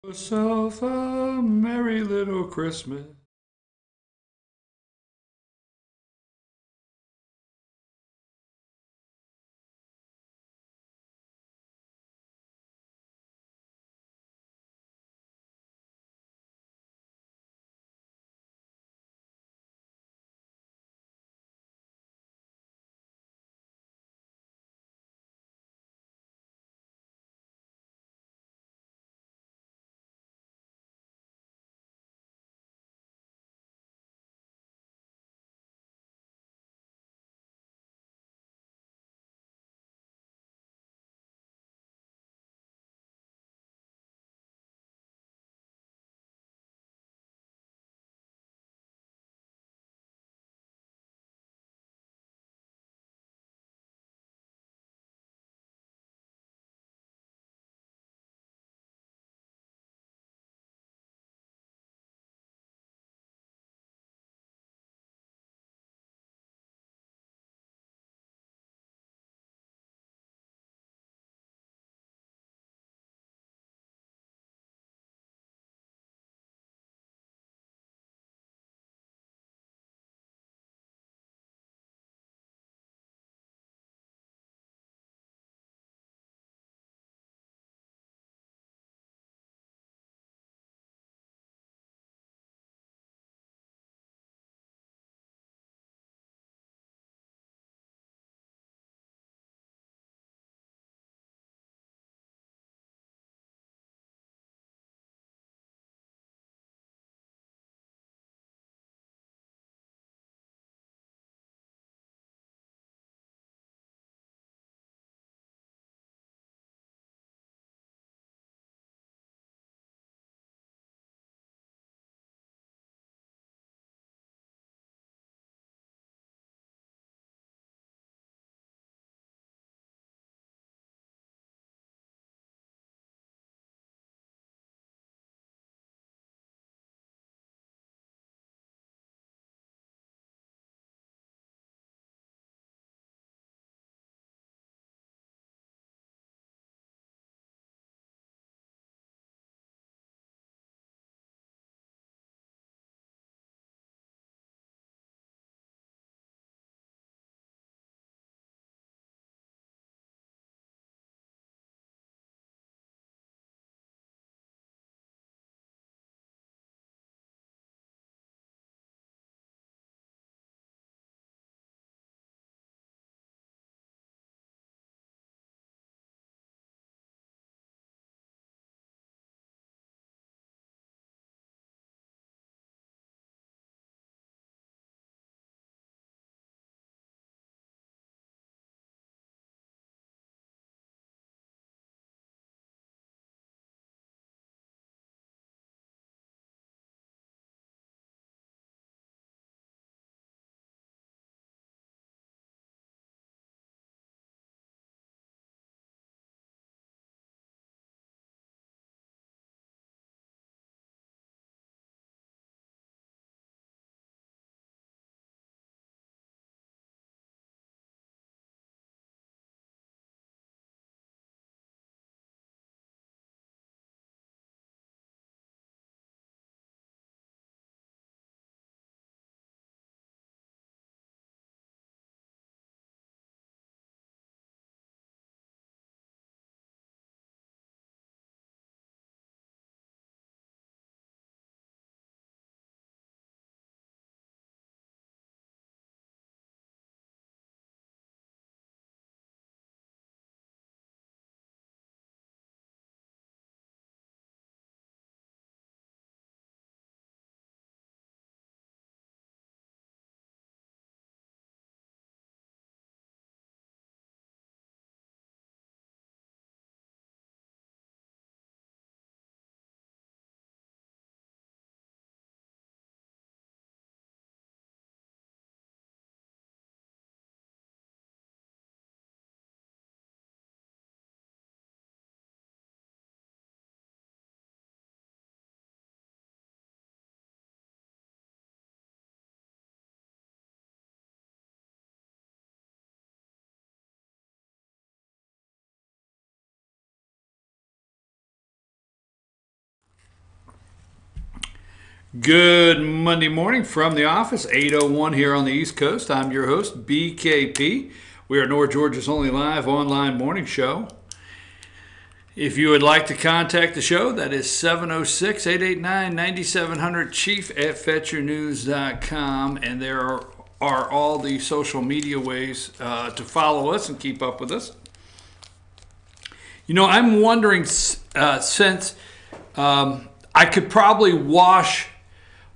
Yourself a merry little Christmas. Good Monday morning from the office, 8:01 here on the East Coast. I'm your host, BKP. We are North Georgia's only live online morning show. If you would like to contact the show, that is 706-889-9700, chief@fetchernews.com, and there are all the social media ways to follow us and keep up with us. You know, I'm wondering, since I could probably wash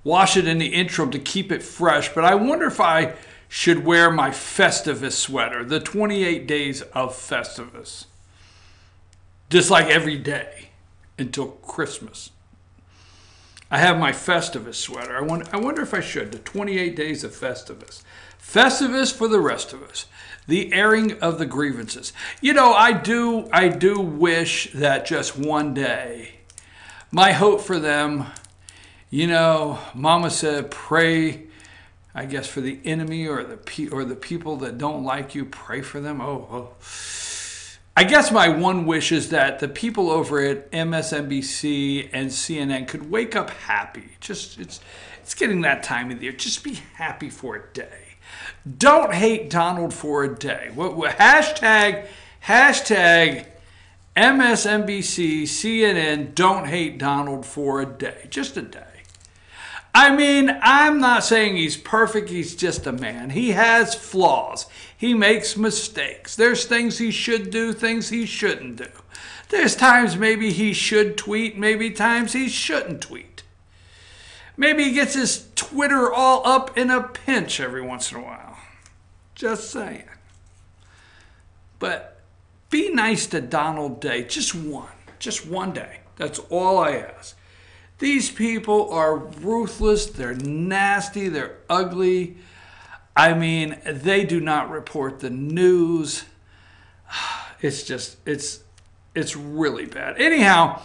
it in the interim to keep it fresh, but I wonder if I should wear my Festivus sweater, the 28 days of Festivus, just like every day until Christmas. I have my Festivus sweater. I wonder if I should, the 28 days of Festivus. Festivus for the rest of us. The airing of the grievances. You know, I do wish that just one day, my hope for them, you know, Mama said, pray, I guess, for the enemy or the people that don't like you. Pray for them. Oh. I guess my one wish is that the people over at MSNBC and CNN could wake up happy. Just it's getting that time of the year. Just be happy for a day. Don't hate Donald for a day. Hashtag MSNBC, CNN, don't hate Donald for a day. Just a day. I mean, I'm not saying he's perfect. He's just a man. He has flaws. He makes mistakes. There's things he should do, things he shouldn't do. There's times maybe he should tweet, maybe times he shouldn't tweet. Maybe he gets his Twitter all up in a pinch every once in a while. Just saying. But be nice to Donald Day. Just one day. That's all I ask. These people are ruthless, they're nasty, they're ugly. I mean, they do not report the news. It's really bad. Anyhow,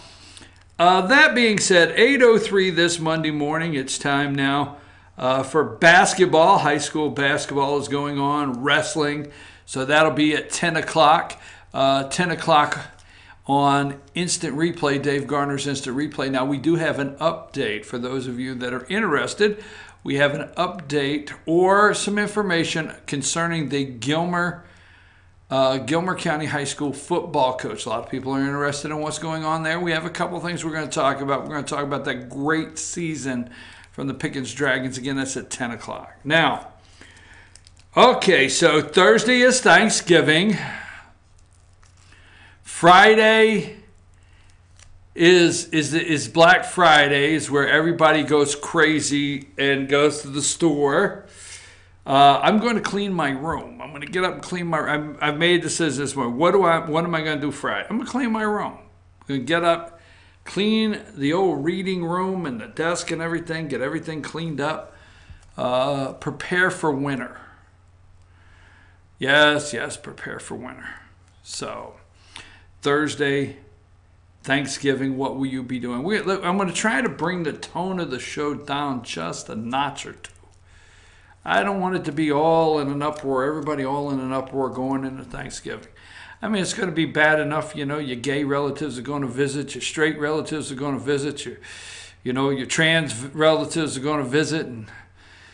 that being said, 8:03 this Monday morning, it's time now for basketball. High school basketball is going on, wrestling. So that'll be at 10 o'clock. 10 o'clock on Instant Replay, Dave Garner's Instant Replay. Now, we do have an update for those of you that are interested. We have an update or some information concerning the Gilmer County High School football coach. A lot of people are interested in what's going on there. We have a couple things we're going to talk about. We're going to talk about that great season from the Pickens Dragons. Again, that's at 10 o'clock. Now, okay, so Thursday is Thanksgiving. Friday is Black Friday, is where everybody goes crazy and goes to the store. I'm going to clean my room. I'm going to get up and clean my room. I've made decisions this morning. What am I going to do Friday? I'm going to clean my room. I'm going to get up, clean the old reading room and the desk and everything, get everything cleaned up, prepare for winter. Yes, prepare for winter. So Thursday, Thanksgiving, what will you be doing? I'm going to try to bring the tone of the show down just a notch or two. I don't want it to be all in an uproar, everybody all in an uproar going into Thanksgiving. I mean, it's going to be bad enough, you know, your gay relatives are going to visit, your straight relatives are going to visit, your trans relatives are going to visit, and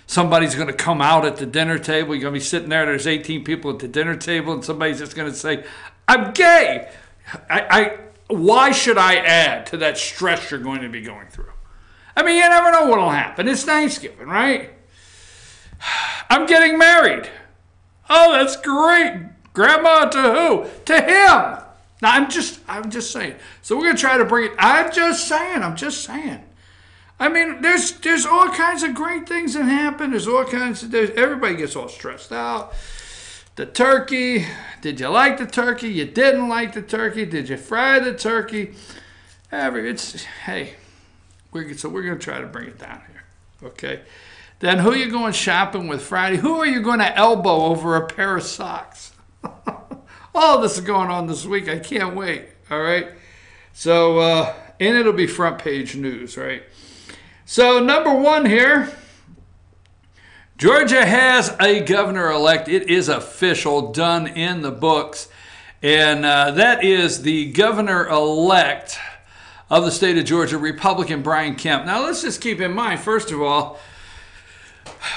somebody's going to come out at the dinner table. You're going to be sitting there, there's 18 people at the dinner table, and somebody's just going to say, I'm gay. Why should I add to that stress you're going to be going through? I mean, you never know what will happen. It's Thanksgiving, right? I'm getting married. Oh, that's great. Grandma to who? To him. Now, I'm just saying. So we're going to try to bring it. I'm just saying. I mean, there's all kinds of great things that happen. Everybody gets all stressed out. The turkey. Did you like the turkey? You didn't like the turkey. Did you fry the turkey? We're going to try to bring it down here. Okay. Then who are you going shopping with Friday? Who are you going to elbow over a pair of socks? All this is going on this week. I can't wait. All right. So, and it'll be front page news, right? So, number one here. Georgia has a governor-elect. It is official, done in the books. And that is the governor-elect of the state of Georgia, Republican Brian Kemp. Now, let's just keep in mind, first of all,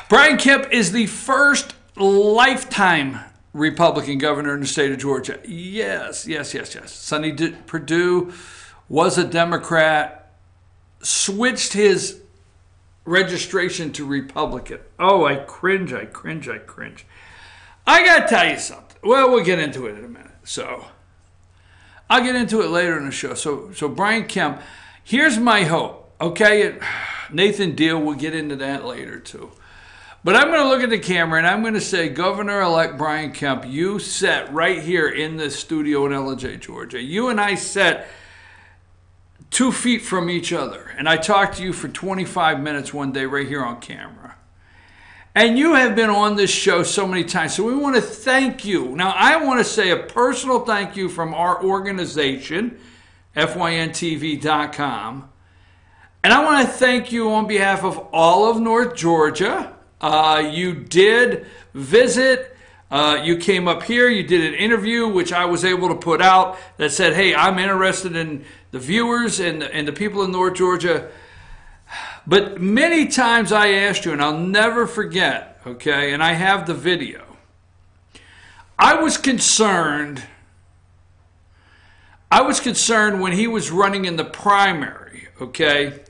Brian Kemp is the first lifetime Republican governor in the state of Georgia. Yes. Sonny Perdue was a Democrat, switched his registration to Republican. Oh, I cringe. I got to tell you something. Well, we'll get into it in a minute. So I'll get into it later in the show. So Brian Kemp, here's my hope. Okay, Nathan Deal, we'll get into that later too. But I'm going to look at the camera and I'm going to say, Governor-elect Brian Kemp, you sat right here in this studio in LJ, Georgia. You and I sat 2 feet from each other. And I talked to you for 25 minutes one day right here on camera. And you have been on this show so many times. So we want to thank you. Now, I want to say a personal thank you from our organization, fyntv.com. And I want to thank you on behalf of all of North Georgia. You did visit, you came up here, you did an interview, which I was able to put out that said, hey, I'm interested in the viewers and the people in North Georgia. But many times I asked you, and I'll never forget, okay, and I have the video. I was concerned when he was running in the primary, okay?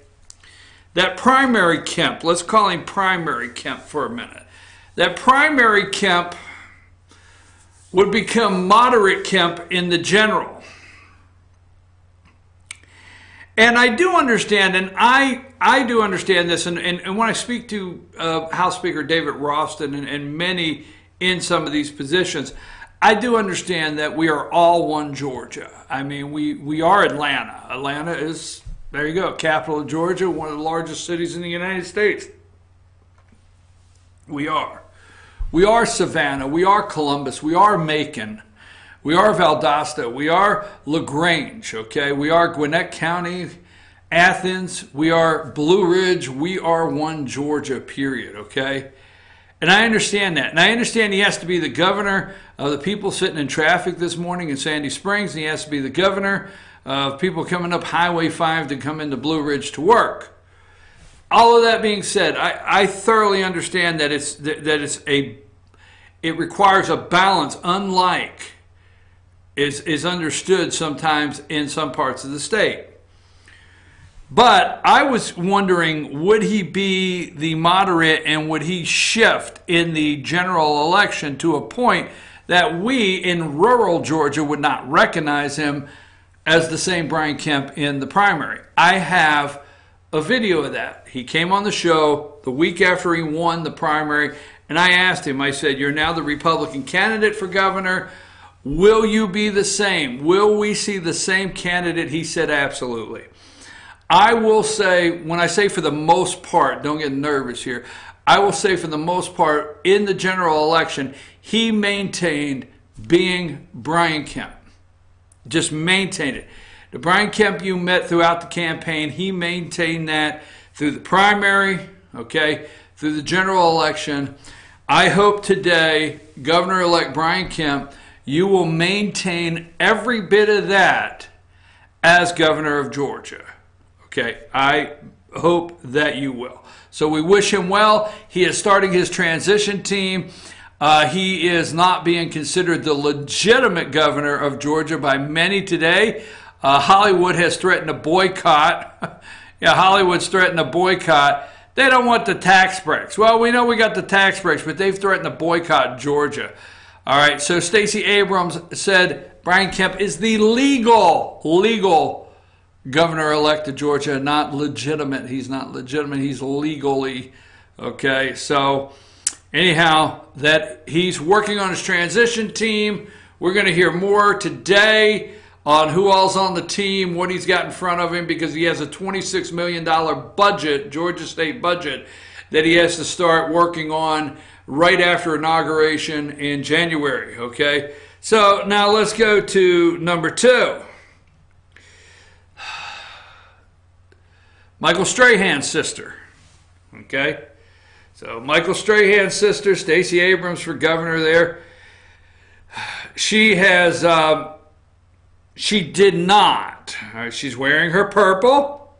That primary Kemp, let's call him primary Kemp for a minute. That primary Kemp would become moderate Kemp in the general. And I do understand, and I do understand this, and when I speak to House Speaker David Ralston and many in some of these positions, I do understand that we are all one Georgia. I mean, we are Atlanta. Atlanta is... There you go, capital of Georgia, one of the largest cities in the United States. We are. We are Savannah. We are Columbus. We are Macon. We are Valdosta. We are LaGrange, okay? We are Gwinnett County, Athens. We are Blue Ridge. We are one Georgia, period, okay? And I understand that. And I understand he has to be the governor of the people sitting in traffic this morning in Sandy Springs. And he has to be the governor of people coming up Highway 5 to come into Blue Ridge to work. All of that being said, I thoroughly understand that it requires a balance, unlike is understood sometimes in some parts of the state. But I was wondering, would he be the moderate and would he shift in the general election to a point that we in rural Georgia would not recognize him as the same Brian Kemp in the primary? I have a video of that. He came on the show the week after he won the primary, and I asked him, I said, you're now the Republican candidate for governor. Will you be the same? Will we see the same candidate? He said, absolutely. I will say, when I say for the most part, don't get nervous here, I will say for the most part, in the general election, he maintained being Brian Kemp. Just maintained it. The Brian Kemp you met throughout the campaign, he maintained that through the primary, okay, through the general election. I hope today, Governor-elect Brian Kemp, you will maintain every bit of that as governor of Georgia. Okay, I hope that you will. So we wish him well. He is starting his transition team. He is not being considered the legitimate governor of Georgia by many today. Hollywood has threatened a boycott. Yeah, Hollywood's threatened a boycott. They don't want the tax breaks. Well, we know we got the tax breaks, but they've threatened to boycott Georgia. All right, so Stacey Abrams said Brian Kemp is the legal governor-elect of Georgia, not legitimate. He's not legitimate. He's legally, okay? So anyhow, that he's working on his transition team. We're going to hear more today on who all's on the team, what he's got in front of him, because he has a $26 million budget, Georgia state budget, that he has to start working on right after inauguration in January, okay? So now let's go to number 2. Michael Strahan's sister, okay? So Michael Strahan's sister, Stacey Abrams for governor there. She has, she did not not. She's wearing her purple.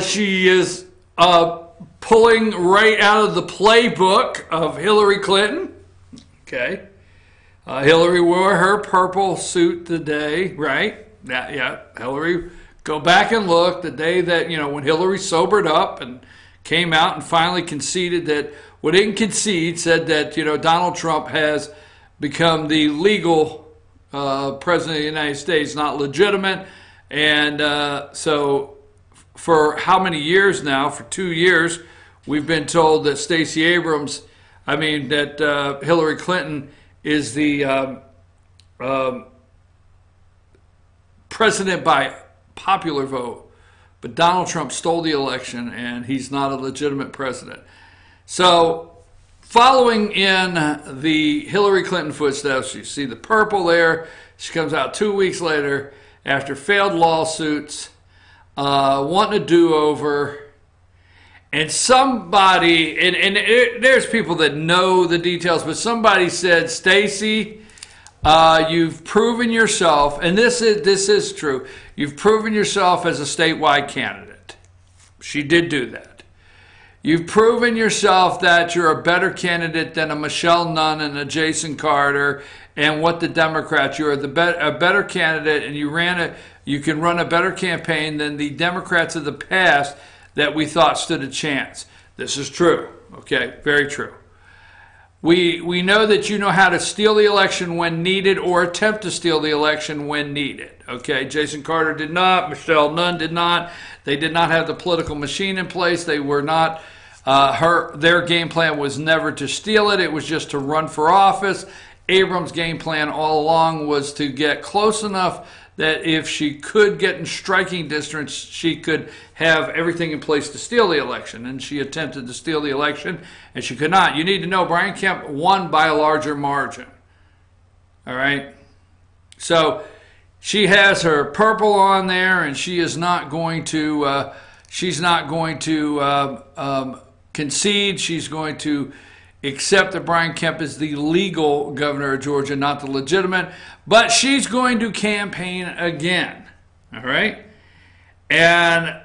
She is pulling right out of the playbook of Hillary Clinton. Okay. Hillary wore her purple suit today, right? Yeah. Hillary, go back and look the day that, when Hillary sobered up and came out and finally conceded that, well, didn't concede, said that, Donald Trump has become the legal president of the United States, not legitimate. And so for how many years now? For 2 years, we've been told that that Hillary Clinton is the president by popular vote. But Donald Trump stole the election, and he's not a legitimate president. So following in the Hillary Clinton footsteps, you see the purple there. She comes out 2 weeks later after failed lawsuits, wanting a do-over. And somebody, there's people that know the details, but somebody said, Stacey, you've proven yourself, and this is true, you've proven yourself as a statewide candidate. She did do that. You've proven yourself that you're a better candidate than a Michelle Nunn and a Jason Carter and what the Democrats. You're a better candidate, and you can run a better campaign than the Democrats of the past that we thought stood a chance. This is true, okay? Very true. We know that you know how to steal the election when needed or attempt to steal the election when needed, okay? Jason Carter did not. Michelle Nunn did not. They did not have the political machine in place. They were not, their game plan was never to steal it. It was just to run for office. Abrams' game plan all along was to get close enough that if she could get in striking distance, she could have everything in place to steal the election. And she attempted to steal the election, and she could not. You need to know Brian Kemp won by a larger margin. All right? So she has her purple on there, and she is not going to, concede. She's going to accept that Brian Kemp is the legal governor of Georgia, not the legitimate. But she's going to campaign again, all right? And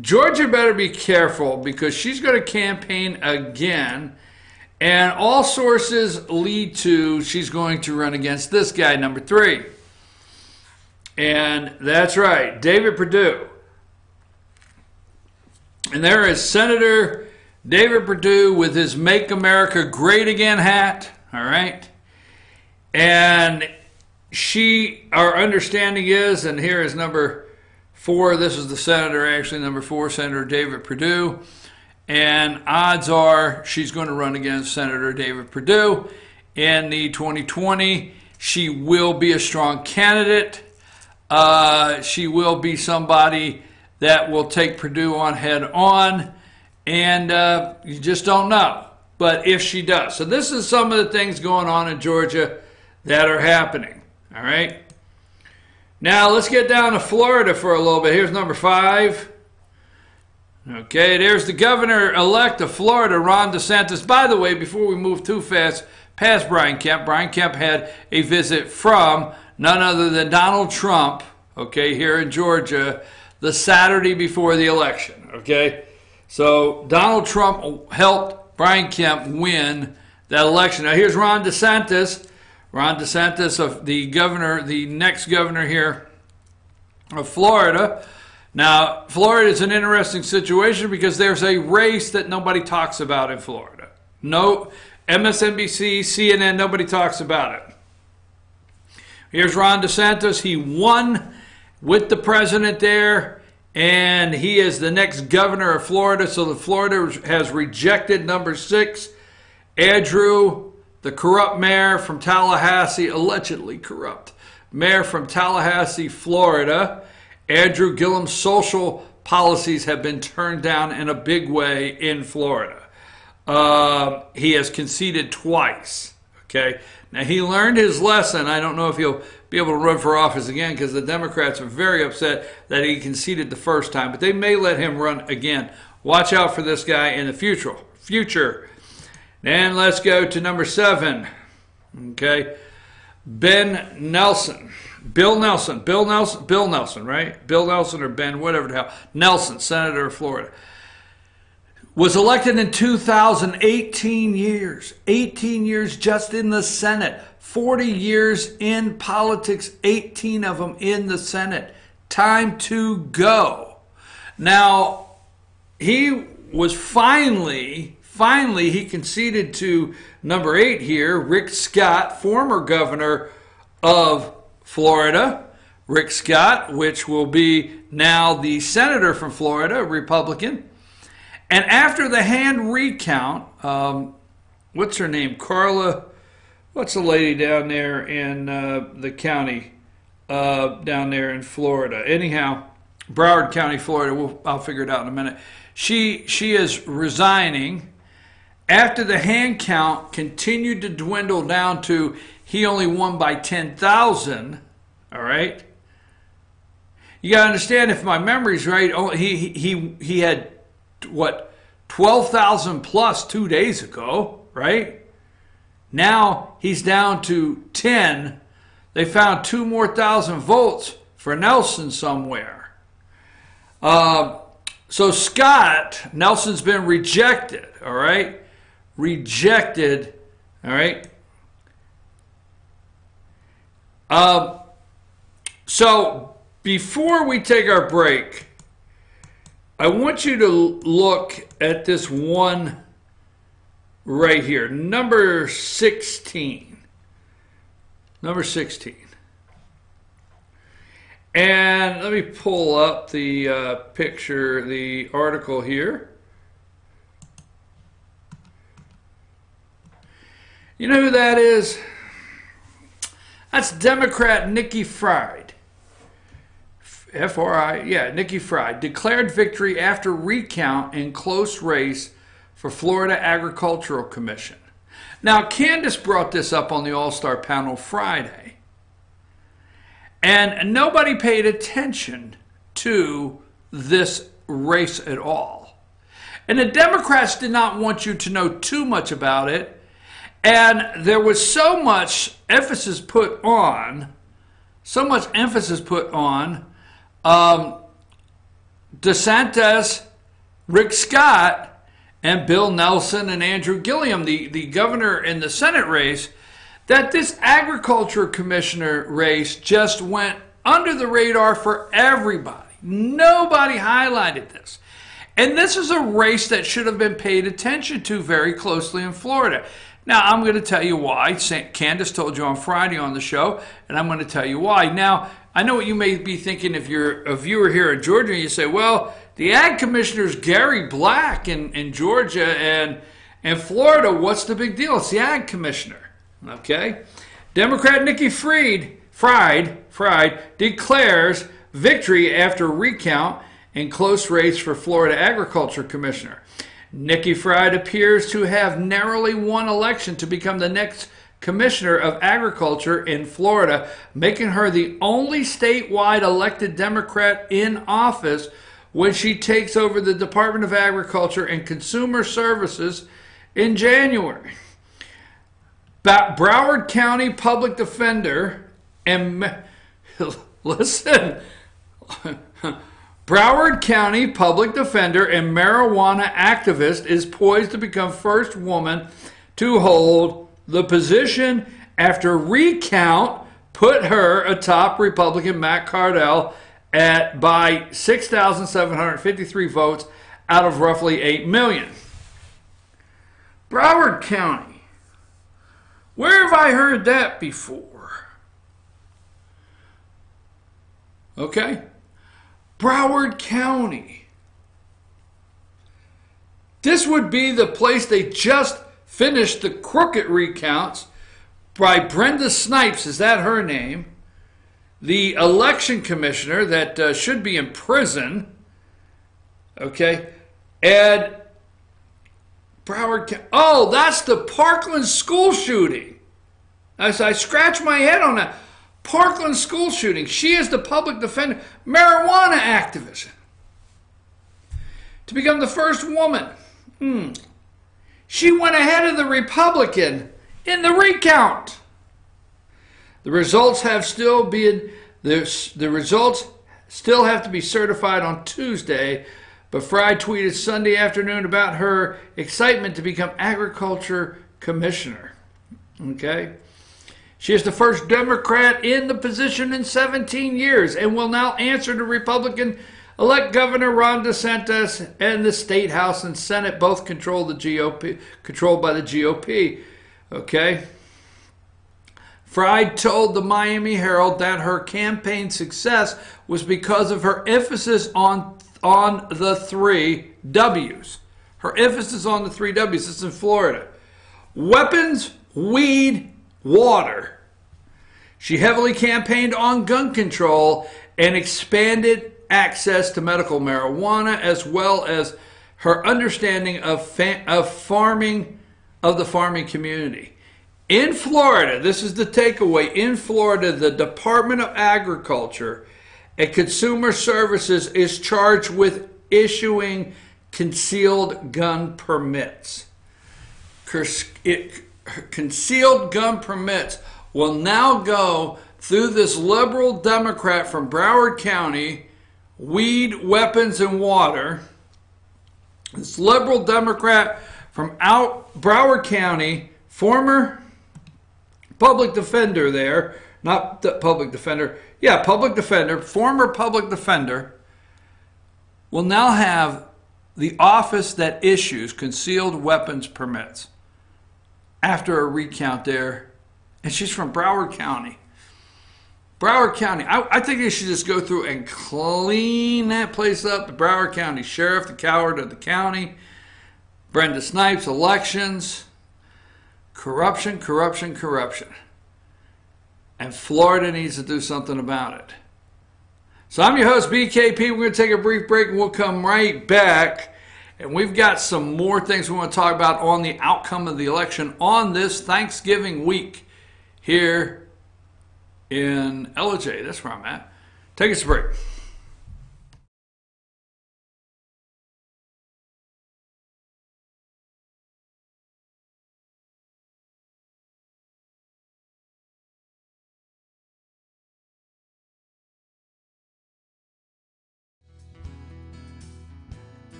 Georgia better be careful because she's going to campaign again. And all sources lead to she's going to run against this guy, number 3. And that's right, David Perdue. And there is Senator David Perdue with his Make America Great Again hat, all right? And our understanding is, and here is number 4, this is the senator, actually, number 4, Senator David Perdue. And odds are she's going to run against Senator David Perdue in the 2020. She will be a strong candidate. She will be somebody that will take Perdue on head on. And you just don't know. But if she does. So this is some of the things going on in Georgia that are happening. All right. Now let's get down to Florida for a little bit. Here's number 5. Okay, there's the governor-elect of Florida, Ron DeSantis. By the way, before we move too fast past Brian Kemp had a visit from none other than Donald Trump, okay, here in Georgia, the Saturday before the election, okay? So Donald Trump helped Brian Kemp win that election. Now here's Ron DeSantis. Ron DeSantis, of the next governor here of Florida. Now, Florida is an interesting situation because there's a race that nobody talks about in Florida. No, MSNBC, CNN, nobody talks about it. Here's Ron DeSantis. He won with the president there, and he is the next governor of Florida. So the Florida has rejected number 6, Andrew, the corrupt mayor from Tallahassee, allegedly corrupt mayor from Tallahassee, Florida. Andrew Gillum's social policies have been turned down in a big way in Florida. He has conceded twice. Okay, now he learned his lesson. I don't know if he'll be able to run for office again because the Democrats are very upset that he conceded the first time, but they may let him run again. Watch out for this guy in the future. Then let's go to number 7. Okay, Ben Nelson. Bill Nelson, right? Bill Nelson or Ben, whatever the hell. Nelson, Senator of Florida. Was elected in 2000, 18 years. 18 years just in the Senate. 40 years in politics, 18 of them in the Senate. Time to go. Now, he was finally he conceded to number 8 here, Rick Scott, former governor of Florida. Rick Scott, which will be now the senator from Florida, Republican. And after the hand recount, what's her name? Carla, what's the lady down there in the county down there in Florida? Anyhow, Broward County, Florida. I'll figure it out in a minute. She is resigning after the hand count continued to dwindle down to he only won by 10,000. All right. You got to understand, if my memory's right, he had what, 12,000 plus 2 days ago, right? Now he's down to 10. They found 2 more thousand votes for Nelson somewhere. So Scott, Nelson's been rejected, all right? Rejected, all right? So before we take our break, I want you to look at this one right here, number 16. Number 16. And let me pull up the picture, the article here. You know who that is? That's Democrat Nikki Fried. F-R-I, yeah, Nikki Fried. Declared victory after recount in close race for Florida Agricultural Commission. Now, Candace brought this up on the All-Star panel Friday. And nobody paid attention to this race at all. And the Democrats did not want you to know too much about it. And there was so much emphasis put on, DeSantis, Rick Scott, and Bill Nelson and Andrew Gilliam, the governor in the Senate race, that this agriculture commissioner race just went under the radar for everybody. Nobody highlighted this. And this is a race that should have been paid attention to very closely in Florida. Now, I'm going to tell you why. Candace told you on Friday on the show, and I'm going to tell you why. Now, I know what you may be thinking if you're a viewer here in Georgia, and you say, well, the ag commissioner's Gary Black in Georgia and Florida. What's the big deal? It's the ag commissioner. Okay? Democrat Nikki Fried declares victory after recount in close race for Florida Agriculture Commissioner. Nikki Fried appears to have narrowly won election to become the next Commissioner of Agriculture in Florida, making her the only statewide elected Democrat in office when she takes over the Department of Agriculture and Consumer Services in January. Broward County Public Defender and listen, Broward County Public Defender and marijuana activist is poised to become first woman to hold the position after recount put her atop Republican Matt Cardell by 6,753 votes out of roughly 8 million. Broward County. Where have I heard that before? Okay. Broward County. This would be the place they just finished the crooked recounts by Brenda Snipes. Is that her name? The election commissioner that should be in prison. Okay. And Broward County. Oh, that's the Parkland school shooting. As I scratch my head on that. Parkland school shooting. She is the public defender, marijuana activist. To become the first woman. She went ahead of the Republican in the recount. The results have still been the results still have to be certified on Tuesday, but Fry tweeted Sunday afternoon about her excitement to become agriculture commissioner. Okay? She is the first Democrat in the position in 17 years and will now answer to Republican-elect Governor Ron DeSantis, and the State House and Senate both controlled by the GOP. Okay? Fry told the Miami Herald that her campaign success was because of her emphasis on the 3 W's. Her emphasis on the 3 W's. This is in Florida. Weapons, weed, water. She heavily campaigned on gun control and expanded access to medical marijuana, as well as her understanding of farming, of the farming community. In Florida, this is the takeaway, in Florida, the Department of Agriculture and Consumer Services is charged with issuing concealed gun permits. Concealed gun permits will now go through this liberal Democrat from Broward County, weed, weapons, and water. This liberal Democrat from Broward County, former public defender there, not the public defender, public defender, former public defender, will now have the office that issues concealed weapons permits after a recount there. And she's from Broward County. Broward County. I think they should just go through and clean that place up. The Broward County Sheriff, the coward of the county, Brenda Snipes, elections, corruption, corruption, corruption. And Florida needs to do something about it. So I'm your host, BKP. We're going to take a brief break and we'll come right back. And we've got some more things we want to talk about on the outcome of the election on this Thanksgiving week here in LJ. That's where I'm at. Take us a break.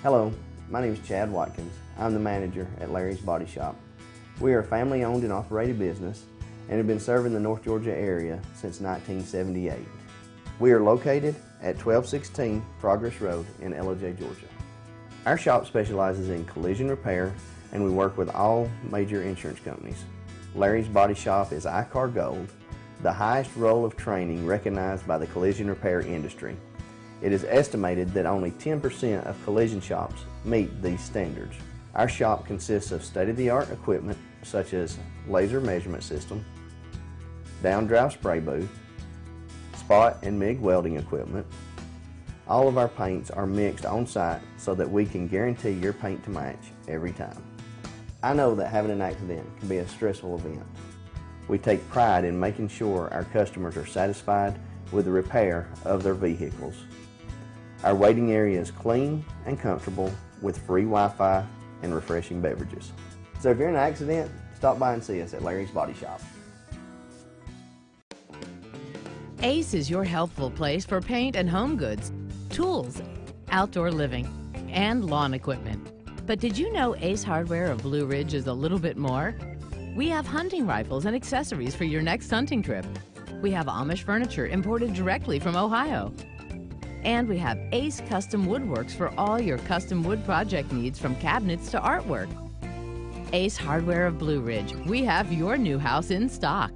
Hello, my name is Chad Watkins. I'm the manager at Larry's Body Shop. We are a family-owned and operated business and have been serving the North Georgia area since 1978. We are located at 1216 Progress Road in LJ, Georgia. Our shop specializes in collision repair and we work with all major insurance companies. Larry's Body Shop is ICAR Gold, the highest role of training recognized by the collision repair industry. It is estimated that only 10% of collision shops meet these standards. Our shop consists of state-of-the-art equipment such as laser measurement system, down-drive spray booth, spot and MIG welding equipment. All of our paints are mixed on-site so that we can guarantee your paint to match every time. I know that having an accident can be a stressful event. We take pride in making sure our customers are satisfied with the repair of their vehicles. Our waiting area is clean and comfortable with free Wi-Fi and refreshing beverages. So if you're in an accident, stop by and see us at Larry's Body Shop. Ace is your helpful place for paint and home goods, tools, outdoor living, and lawn equipment. But did you know Ace Hardware of Blue Ridge is a little bit more? We have hunting rifles and accessories for your next hunting trip. We have Amish furniture imported directly from Ohio. And we have Ace Custom Woodworks for all your custom wood project needs, from cabinets to artwork. Ace Hardware of Blue Ridge. We have your new house in stock.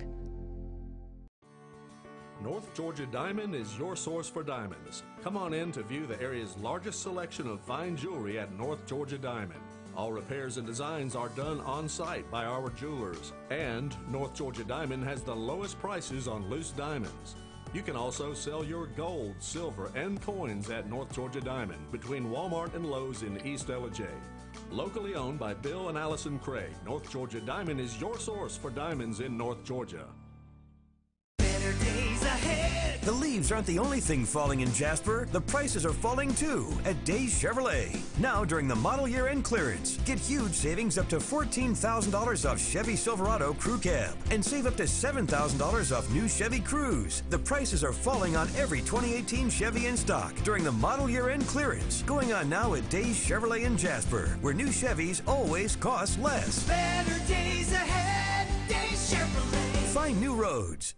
North Georgia Diamond is your source for diamonds. Come on in to view the area's largest selection of fine jewelry at North Georgia Diamond. All repairs and designs are done on-site by our jewelers. And North Georgia Diamond has the lowest prices on loose diamonds. You can also sell your gold, silver, and coins at North Georgia Diamond between Walmart and Lowe's in East LJ. Locally owned by Bill and Allison Craig, North Georgia Diamond is your source for diamonds in North Georgia. Better days ahead. The leaves aren't the only thing falling in Jasper. The prices are falling too at Days Chevrolet. Now during the model year end clearance, get huge savings up to $14,000 off Chevy Silverado Crew Cab and save up to $7,000 off new Chevy Cruze. The prices are falling on every 2018 Chevy in stock during the model year end clearance, going on now at Days Chevrolet in Jasper, where new Chevys always cost less. Better days ahead, Days Chevrolet. Find new roads.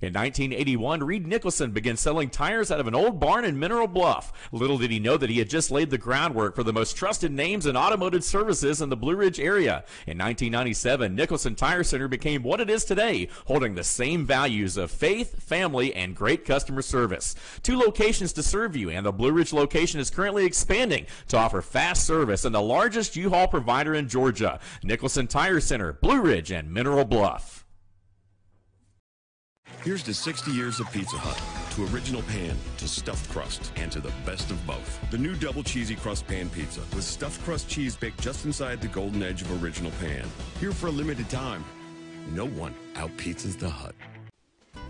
In 1981, Reed Nicholson began selling tires out of an old barn in Mineral Bluff. Little did he know that he had just laid the groundwork for the most trusted names in automotive services in the Blue Ridge area. In 1997, Nicholson Tire Center became what it is today, holding the same values of faith, family, and great customer service. 2 locations to serve you, and the Blue Ridge location is currently expanding to offer fast service and the largest U-Haul provider in Georgia. Nicholson Tire Center, Blue Ridge, and Mineral Bluff. Here's to 60 years of Pizza Hut, to original pan, to stuffed crust, and to the best of both. The new double cheesy crust pan pizza with stuffed crust cheese baked just inside the golden edge of original pan. Here for a limited time. No one out-pizzas the Hut.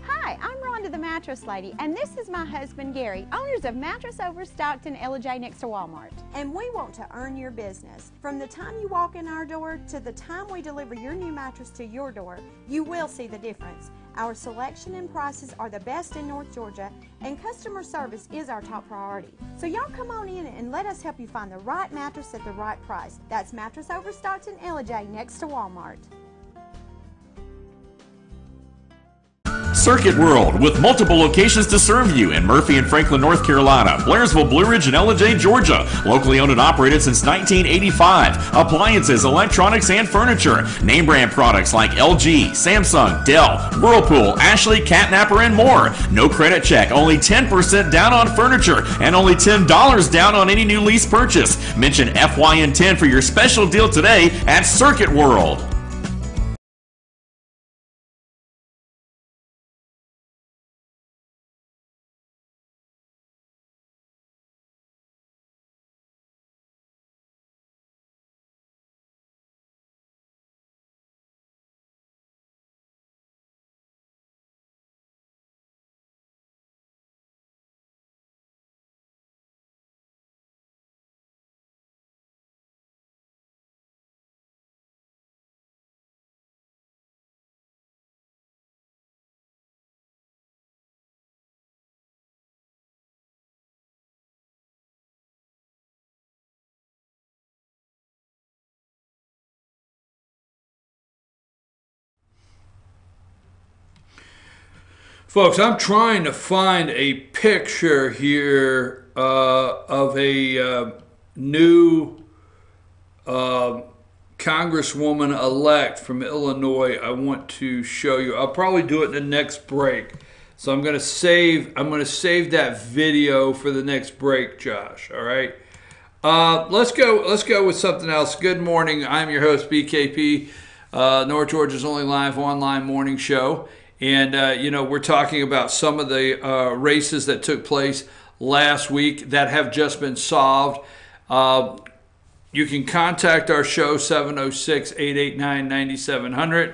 Hi, I'm Rhonda the Mattress Lady, and this is my husband Gary, owners of Mattress Overstocked in J next to Walmart. And we want to earn your business. From the time you walk in our door to the time we deliver your new mattress to your door, you will see the difference. Our selection and prices are the best in North Georgia, and customer service is our top priority. So y'all come on in and let us help you find the right mattress at the right price. That's Mattress Overstocked in J next to Walmart. Circuit World, with multiple locations to serve you in Murphy and Franklin, North Carolina, Blairsville, Blue Ridge, and J, Georgia. Locally owned and operated since 1985. Appliances, electronics, and furniture. Name brand products like LG, Samsung, Dell, Whirlpool, Ashley, Catnapper, and more. No credit check, only 10% down on furniture, and only $10 down on any new lease purchase. Mention FYN10 for your special deal today at Circuit World. Folks, I'm trying to find a picture here of a new Congresswoman-elect from Illinois. I want to show you. I'll probably do it in the next break. So I'm going to save that video for the next break, Josh. All right. Let's go with something else. Good morning. I'm your host, BKP, North Georgia's only live online morning show. And, we're talking about some of the races that took place last week that have just been solved. You can contact our show, 706-889-9700,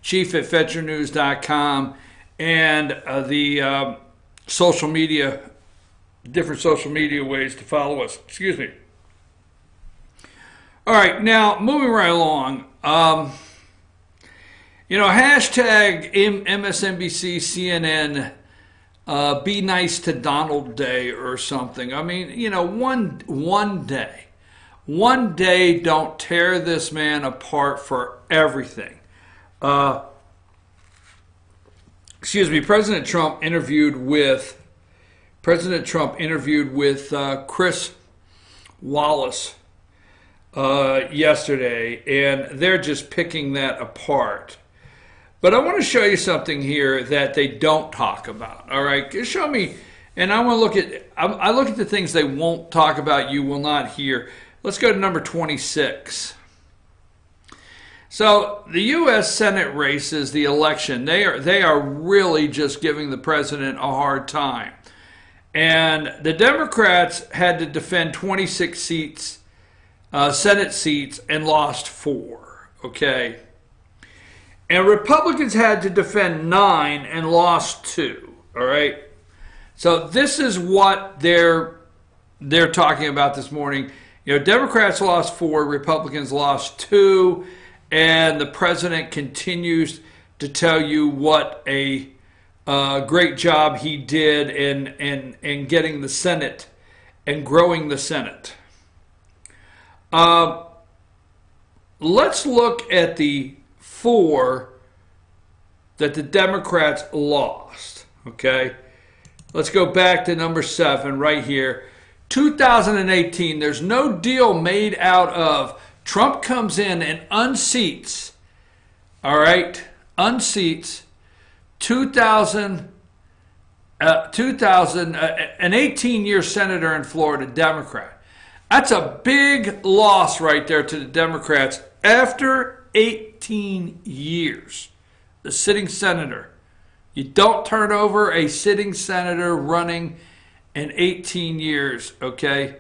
chief@fetchernews.com, and the social media, different social media ways to follow us. Excuse me. All right, now, moving right along. Hashtag MSNBC, CNN, be nice to Donald Day or something. I mean, one day, don't tear this man apart for everything. President Trump interviewed with Chris Wallace yesterday, and they're just picking that apart. But I want to show you something here that they don't talk about. All right, show me, and I want to look at. I look at the things they won't talk about. You will not hear. Let's go to number 26. So the U.S. Senate races, the election, they are really just giving the president a hard time, and the Democrats had to defend 26 seats Senate seats and lost 4. Okay. And Republicans had to defend 9 and lost 2. All right. So this is what they're talking about this morning. You know, Democrats lost 4, Republicans lost 2, and the president continues to tell you what a great job he did in getting the Senate and growing the Senate. Let's look at the 4 that the Democrats lost. Okay, let's go back to number 7 right here. 2018, there's no deal made out of Trump comes in and unseats, all right, unseats an 18-year senator in Florida, Democrat. That's a big loss right there to the Democrats after 18 years. The sitting senator. You don't turn over a sitting senator running in 18 years, okay?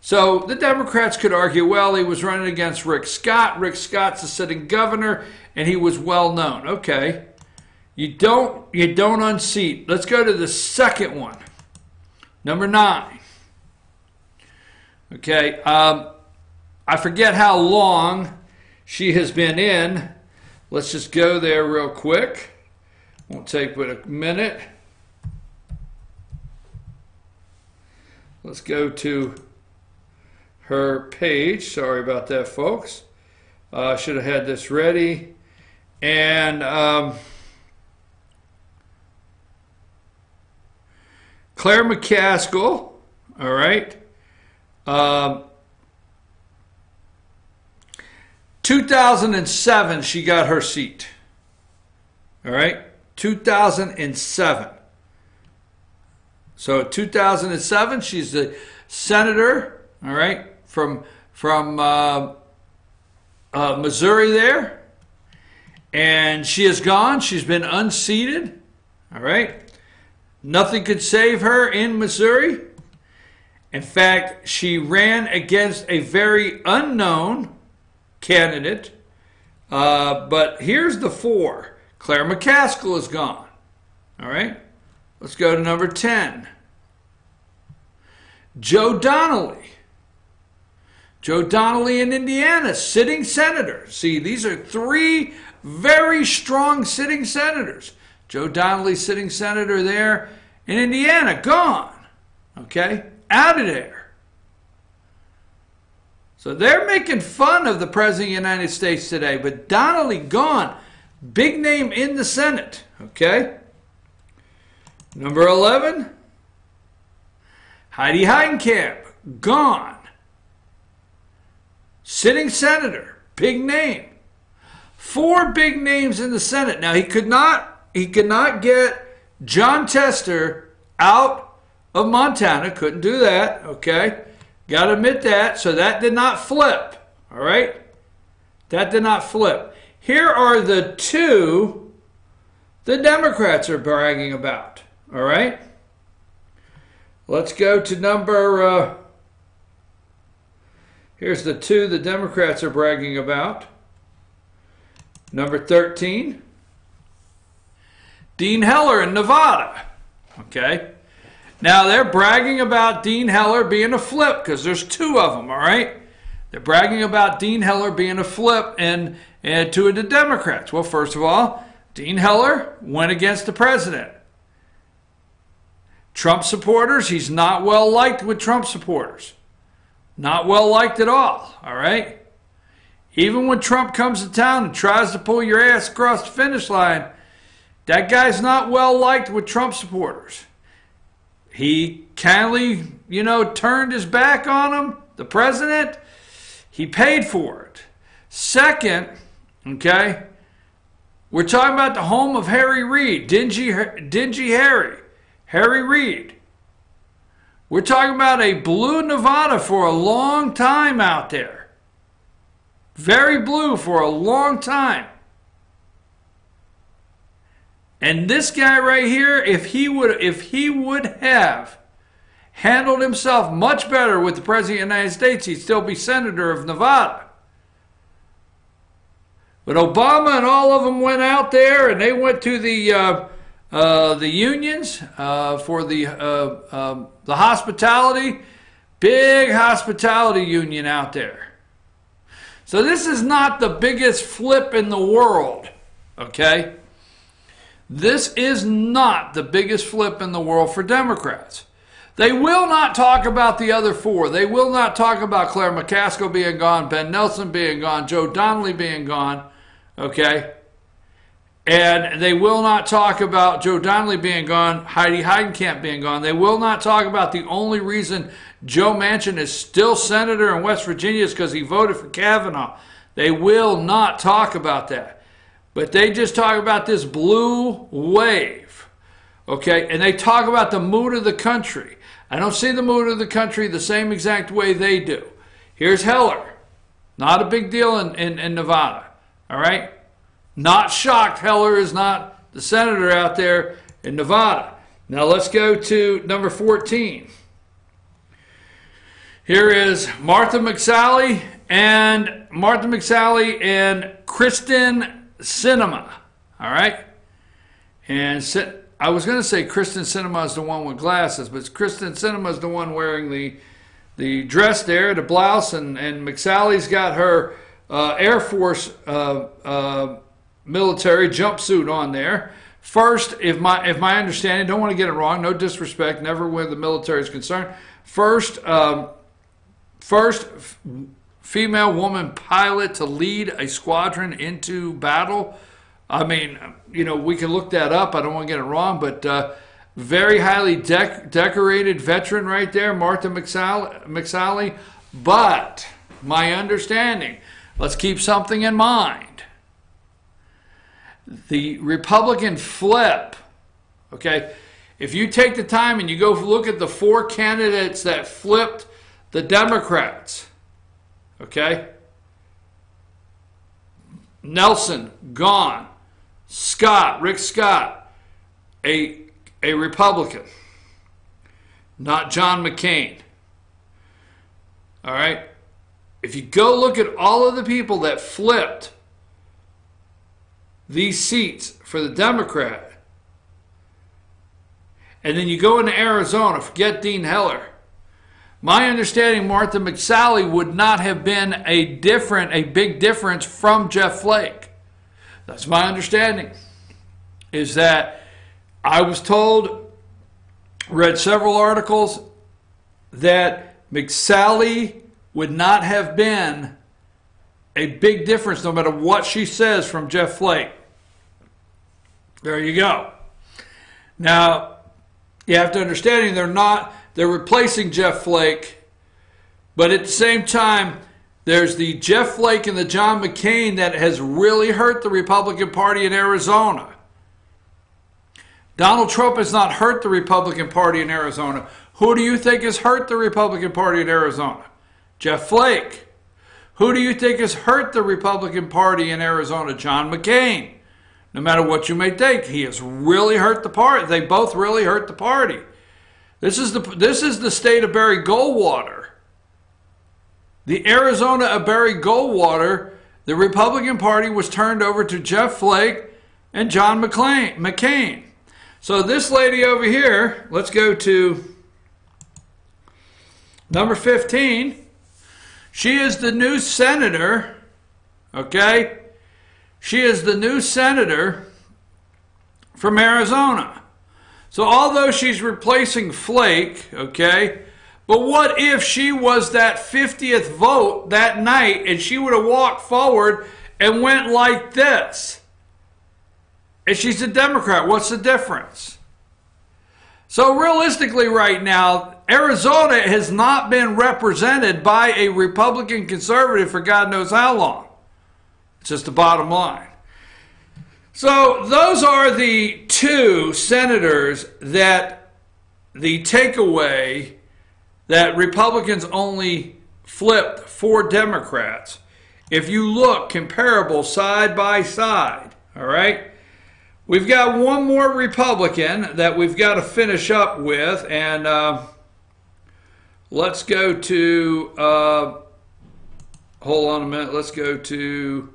So the Democrats could argue, well, he was running against Rick Scott. Rick Scott's a sitting governor, and he was well known. Okay. You don't unseat. Let's go to the second one. Number 9. Okay. I forget how long she has been in. Let's just go there real quick. Won't take but a minute. Let's go to her page. Sorry about that, folks. Should have had this ready. And Claire McCaskill, all right. 2007, she got her seat. All right, 2007. So 2007, she's the senator, all right, from Missouri there. And she is gone. She's been unseated, all right. Nothing could save her in Missouri. In fact, she ran against a very unknown candidate. But here's the 4. Claire McCaskill is gone. All right. Let's go to number 10. Joe Donnelly. Joe Donnelly in Indiana, sitting senator. See, these are 3 very strong sitting senators. Joe Donnelly, sitting senator there in Indiana, gone. Okay, out of there. So they're making fun of the President of the United States today, but Donnelly gone. Big name in the Senate. Okay. Number 11, Heidi Heitkamp, gone. Sitting senator, big name. 4 big names in the Senate. Now he could not get John Tester out of Montana. Couldn't do that. Okay, got to admit that. So that did not flip. All right, that did not flip. Here are the 2 the Democrats are bragging about. All right, let's go to number. Here's the 2 the Democrats are bragging about. Number 13, Dean Heller in Nevada. Okay, now they're bragging about Dean Heller being a flip because there's 2 of them. All right, they're bragging about Dean Heller being a flip and to the Democrats. Well, first of all, Dean Heller went against the president. Trump supporters, he's not well liked with Trump supporters. Not well liked at all, all right? Even when Trump comes to town and tries to pull your ass across the finish line, that guy's not well liked with Trump supporters. He kindly, turned his back on him, the president. He paid for it. Second, okay, we're talking about the home of Harry Reid, Dingy Harry Reid. We're talking about a blue Nevada for a long time out there. Very blue for a long time. And this guy right here, if he would have handled himself much better with the President of the United States, he'd still be Senator of Nevada. But Obama and all of them went out there and they went to the unions for the hospitality, big hospitality union out there. So this is not the biggest flip in the world, okay? This is not the biggest flip in the world for Democrats. They will not talk about the other four. They will not talk about Claire McCaskill being gone, Ben Nelson being gone, Joe Donnelly being gone, okay? And they will not talk about Joe Donnelly being gone, Heidi Heidenkamp being gone. They will not talk about the only reason Joe Manchin is still senator in West Virginia is because he voted for Kavanaugh. They will not talk about that. But they just talk about this blue wave, okay? And they talk about the mood of the country. I don't see the mood of the country the same exact way they do. Here's Heller. Not a big deal in Nevada, all right? Not shocked Heller is not the senator out there in Nevada. Now let's go to number 14. Here is Martha McSally and Kristen Sinema. All right? And I was going to say Kristen Sinema is the one with glasses, but Kristen Sinema is the one wearing the dress there, the blouse, and McSally's got her Air Force military jumpsuit on there. First, if my understanding, don't want to get it wrong, no disrespect, never where the military is concerned. First female woman pilot to lead a squadron into battle. I mean, you know, we can look that up. I don't want to get it wrong, but very highly decorated veteran right there, Martha McSally. But my understanding, let's keep something in mind. The Republican flip, okay? If you take the time and you go look at the four candidates that flipped the Democrats, okay? Nelson, gone. Rick Scott, a Republican. Not John McCain. All right? If you go look at all of the people that flipped these seats for the Democrat, and then you go into Arizona, forget Dean Heller. My understanding, Martha McSally would not have been a big difference from Jeff Flake. That's my understanding. Is that I was told, read several articles, that McSally would not have been a big difference no matter what she says from Jeff Flake. There you go. Now, you have to understand they're replacing Jeff Flake, but at the same time, there's the Jeff Flake and the John McCain that has really hurt the Republican Party in Arizona. Donald Trump has not hurt the Republican Party in Arizona. Who do you think has hurt the Republican Party in Arizona? Jeff Flake. Who do you think has hurt the Republican Party in Arizona? John McCain. No matter what you may think, he has really hurt the party. They both really hurt the party. This is the state of Barry Goldwater. The Arizona of Barry Goldwater, the Republican Party was turned over to Jeff Flake and John McCain. So this lady over here, let's go to number 15. She is the new senator, okay? She is the new senator from Arizona. So although she's replacing Flake, okay, but what if she was that 50th vote that night and she would have walked forward and went like this? And she's a Democrat. What's the difference? So realistically right now, Arizona has not been represented by a Republican conservative for God knows how long. It's just the bottom line. So those are the two senators that the takeaway that Republicans only flipped for Democrats. If you look comparable side by side, all right? We've got one more Republican that we've got to finish up with, and Let's go to, hold on a minute. Let's go to,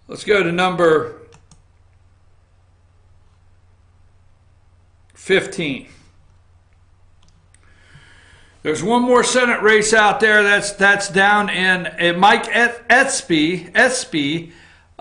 let's go to number 15. There's one more Senate race out there that's down in Mike Espy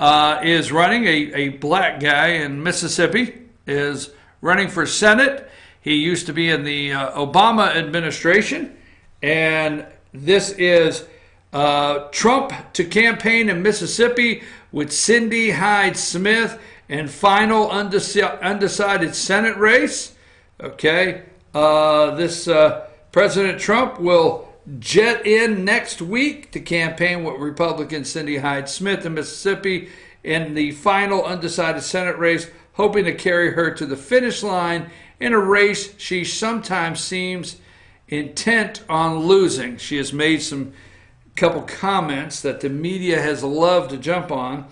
is running, a black guy in Mississippi, is running for Senate. He used to be in the Obama administration, and this is Trump to campaign in Mississippi with Cindy Hyde-Smith and final undecided Senate race. Okay, this President Trump will jet in next week to campaign with Republican Cindy Hyde-Smith in Mississippi in the final undecided Senate race, hoping to carry her to the finish line in a race she sometimes seems intent on losing. She has made some couple comments that the media has loved to jump on.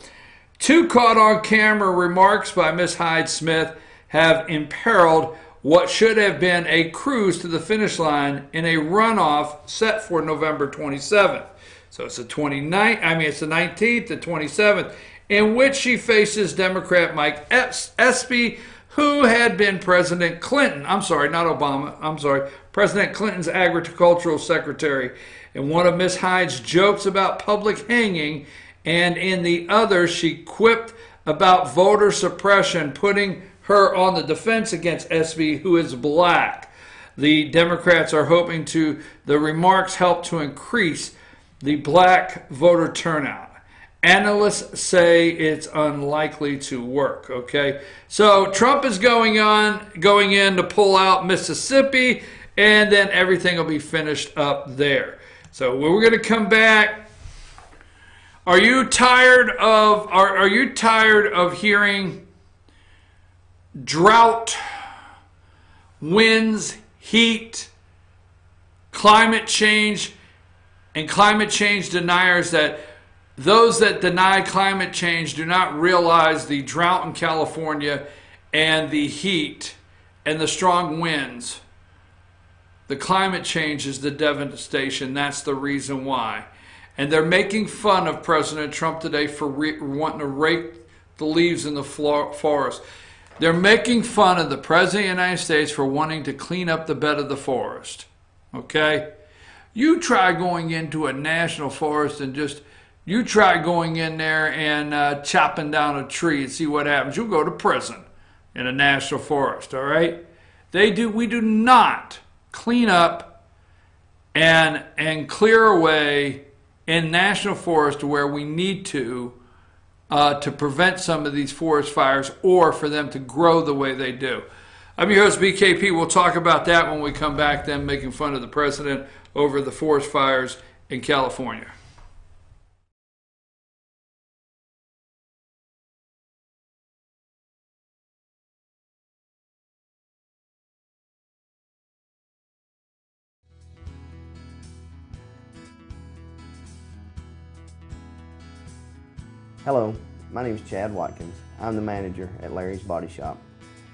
Two caught on camera remarks by Ms. Hyde-Smith have imperiled what should have been a cruise to the finish line in a runoff set for November 27th. So it's the 19th to 27th, in which she faces Democrat Mike Espy, who had been President Clinton. I'm sorry, not Obama. President Clinton's agricultural secretary. In one of Ms. Hyde's jokes about public hanging, and in the other, she quipped about voter suppression, putting her on the defense against Espy, who is black. The Democrats are hoping the remarks help to increase the black voter turnout. Analysts say it's unlikely to work. Okay, so Trump is going in to pull out Mississippi, and then everything will be finished up there. So we're going to come back. Are you tired of hearing drought, winds, heat, climate change, and climate change deniers, that those that deny climate change do not realize the drought in California and the heat and the strong winds? The climate change is the devastation. That's the reason why. And they're making fun of President Trump today for wanting to rake the leaves in the forest. They're making fun of the President of the United States for wanting to clean up the bed of the forest. Okay? You try going into a national forest and you try going in there and chopping down a tree and see what happens. You'll go to prison in a national forest, all right? We do not clean up and clear away in national forest where we need to prevent some of these forest fires or for them to grow the way they do. I'm your host, BKP. We'll talk about that when we come back, then making fun of the president over the forest fires in California. Hello, my name is Chad Watkins. I'm the manager at Larry's Body Shop.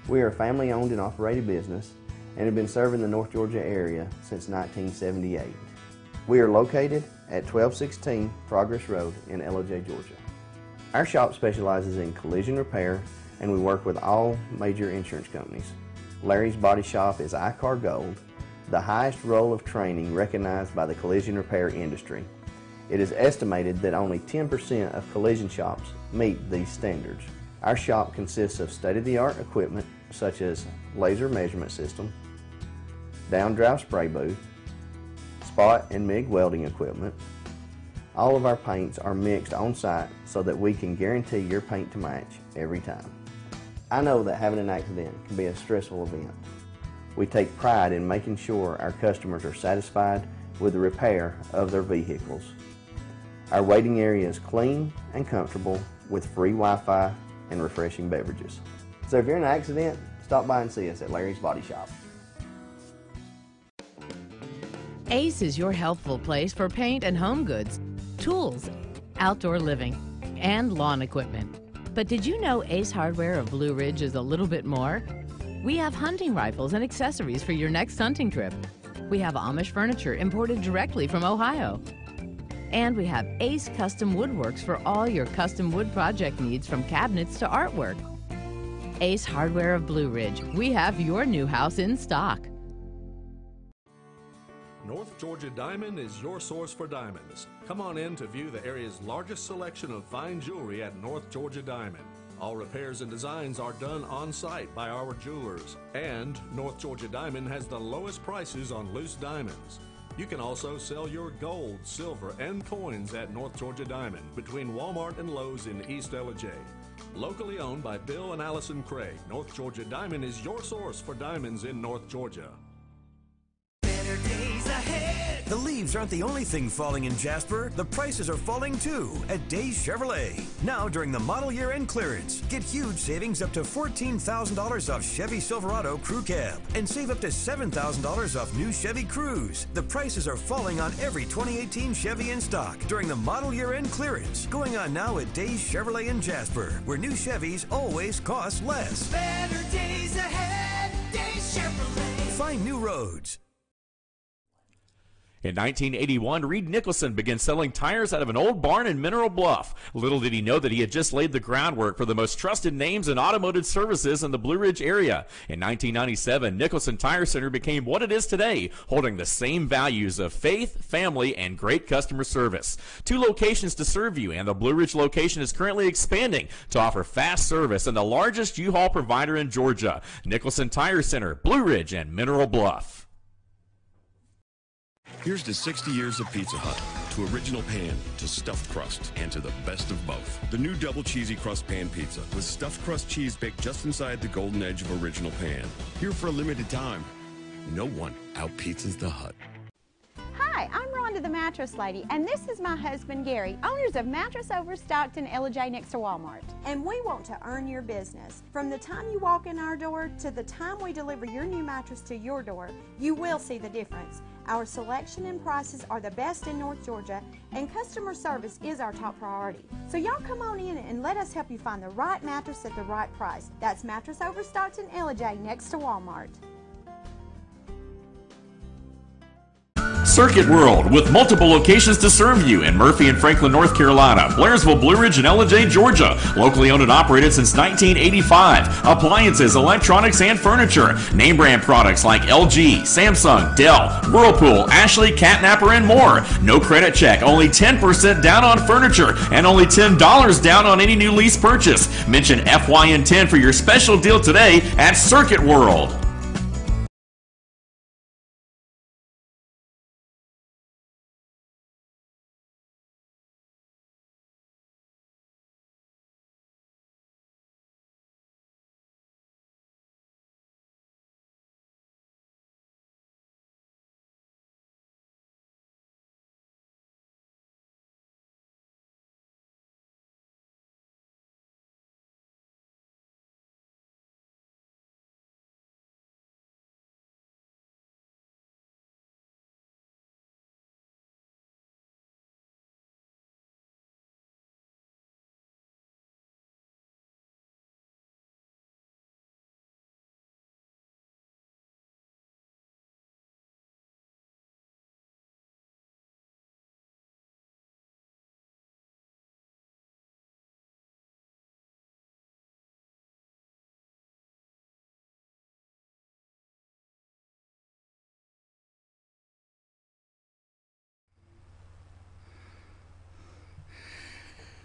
We are a family-owned and operated business and have been serving the North Georgia area since 1978. We are located at 1216 Progress Road in LOJ, Georgia. Our shop specializes in collision repair, and we work with all major insurance companies. Larry's Body Shop is ICAR Gold, the highest role of training recognized by the collision repair industry. It is estimated that only 10% of collision shops meet these standards. Our shop consists of state-of-the-art equipment such as laser measurement system, down-drive spray booth, spot and MIG welding equipment. All of our paints are mixed on site so that we can guarantee your paint to match every time. I know that having an accident can be a stressful event. We take pride in making sure our customers are satisfied with the repair of their vehicles. Our waiting area is clean and comfortable with free Wi-Fi and refreshing beverages. So if you're in an accident, stop by and see us at Larry's Body Shop. Ace is your helpful place for paint and home goods, tools, outdoor living, and lawn equipment. But did you know Ace Hardware of Blue Ridge is a little bit more? We have hunting rifles and accessories for your next hunting trip. We have Amish furniture imported directly from Ohio. And we have Ace Custom Woodworks for all your custom wood project needs, from cabinets to artwork. Ace Hardware of Blue Ridge. We have your new house in stock. North Georgia Diamond is your source for diamonds. Come on in to view the area's largest selection of fine jewelry at North Georgia Diamond. All repairs and designs are done on site by our jewelers. And North Georgia Diamond has the lowest prices on loose diamonds. You can also sell your gold, silver, and coins at North Georgia Diamond between Walmart and Lowe's in East Ellijay. Locally owned by Bill and Allison Craig, North Georgia Diamond is your source for diamonds in North Georgia. Better days ahead. The leaves aren't the only thing falling in Jasper. The prices are falling too at Days Chevrolet. Now during the model year end clearance, get huge savings up to $14,000 off Chevy Silverado Crew Cab and save up to $7,000 off new Chevy Cruze. The prices are falling on every 2018 Chevy in stock during the model year end clearance, going on now at Days Chevrolet in Jasper, where new Chevys always cost less. Better days ahead. Days Chevrolet. Find new roads. In 1981, Reed Nicholson began selling tires out of an old barn in Mineral Bluff. Little did he know that he had just laid the groundwork for the most trusted names in automotive services in the Blue Ridge area. In 1997, Nicholson Tire Center became what it is today, holding the same values of faith, family, and great customer service. 2 locations to serve you, and the Blue Ridge location is currently expanding to offer fast service and the largest U-Haul provider in Georgia. Nicholson Tire Center, Blue Ridge, and Mineral Bluff. Here's to 60 years of Pizza Hut, to original pan, to stuffed crust, and to the best of both. The new double cheesy crust pan pizza with stuffed crust cheese baked just inside the golden edge of original pan. Here for a limited time. No one out-pizzas the Hut. Hi, I'm Rhonda the Mattress Lady, and this is my husband Gary, owners of Mattress Overstocked in Ellijay next to Walmart. And we want to earn your business. From the time you walk in our door to the time we deliver your new mattress to your door, you will see the difference. Our selection and prices are the best in North Georgia, and customer service is our top priority. So y'all come on in and let us help you find the right mattress at the right price. That's Mattress Overstocked in Ellijay next to Walmart. Circuit World, with multiple locations to serve you in Murphy and Franklin, North Carolina, Blairsville, Blue Ridge, and Ellijay, Georgia. Locally owned and operated since 1985. Appliances, electronics, and furniture. Name brand products like LG, Samsung, Dell, Whirlpool, Ashley, Catnapper, and more. No credit check, only 10% down on furniture, and only $10 down on any new lease purchase. Mention FYN10 for your special deal today at Circuit World.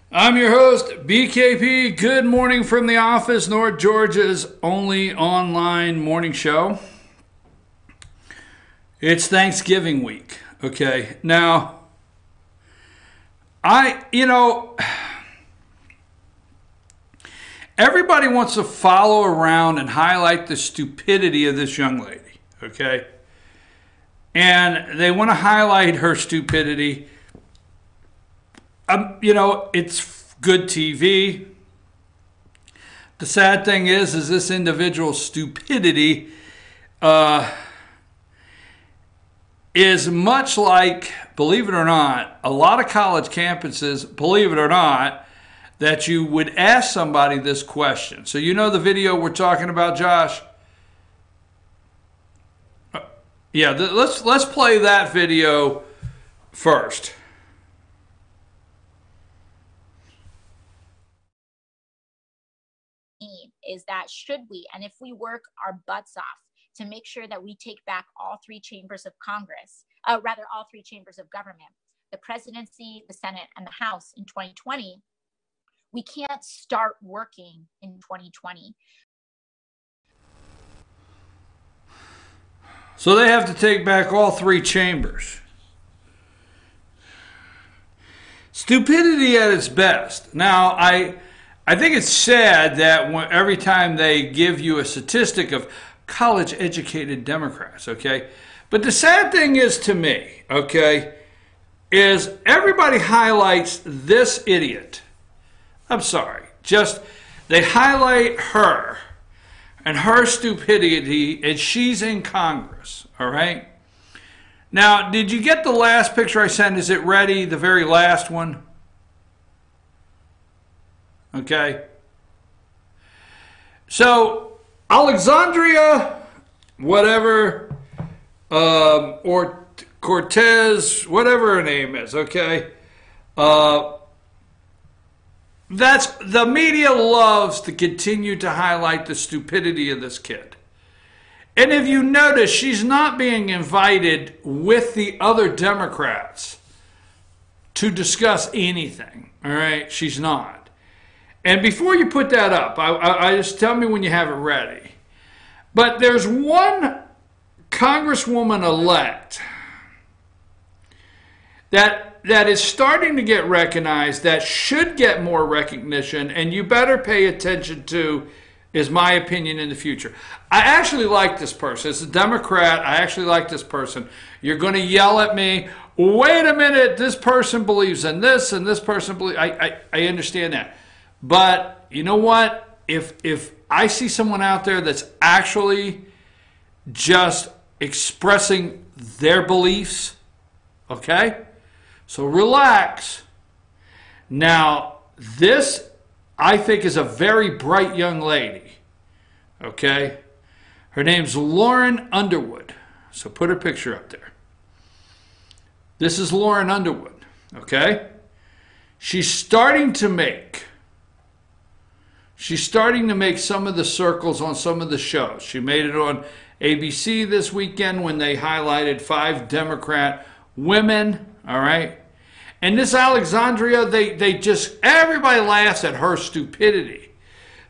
I'm your host, BKP. Good morning from the office, North Georgia's only online morning show. It's Thanksgiving week, okay? Now, everybody wants to follow around and highlight the stupidity of this young lady, okay? And they want to highlight her stupidity. It's good TV. The sad thing is this individual's stupidity is much like, believe it or not, a lot of college campuses, believe it or not, that you would ask somebody this question. So you know the video we're talking about, Josh? Yeah, let's play that video first. Is that should we, and if we work our butts off to make sure that we take back all three chambers of Congress, all three chambers of government, the presidency, the Senate, and the House in 2020, we can't start working in 2020. So they have to take back all three chambers. Stupidity at its best. Now, I think it's sad that every time they give you a statistic of college-educated Democrats, okay? But the sad thing is to me, okay, is everybody highlights this idiot. I'm sorry. Just, they highlight her and her stupidity, and she's in Congress, all right? Now, did you get the last picture I sent? Is it ready? The very last one? Okay. So, Alexandria, whatever, or Cortez, whatever her name is, okay? That's, the media loves to continue to highlight the stupidity of this kid. And if you notice, she's not being invited with the other Democrats to discuss anything, all right? She's not. And before you put that up, I just tell me when you have it ready. But there's one Congresswoman-elect that is starting to get recognized, that should get more recognition, and you better pay attention to, is my opinion, in the future. I actually like this person. As a Democrat, I actually like this person. You're going to yell at me, wait a minute, this person believes in this, and this person believes... I understand that. But you know what? If I see someone out there that's actually just expressing their beliefs, okay? So relax. Now, this, I think, is a very bright young lady, okay? Her name's Lauren Underwood. So put her picture up there. This is Lauren Underwood, okay? She's starting to make some of the circles on some of the shows. She made it on ABC this weekend when they highlighted 5 Democrat women, all right? And this Alexandria, they just, everybody laughs at her stupidity.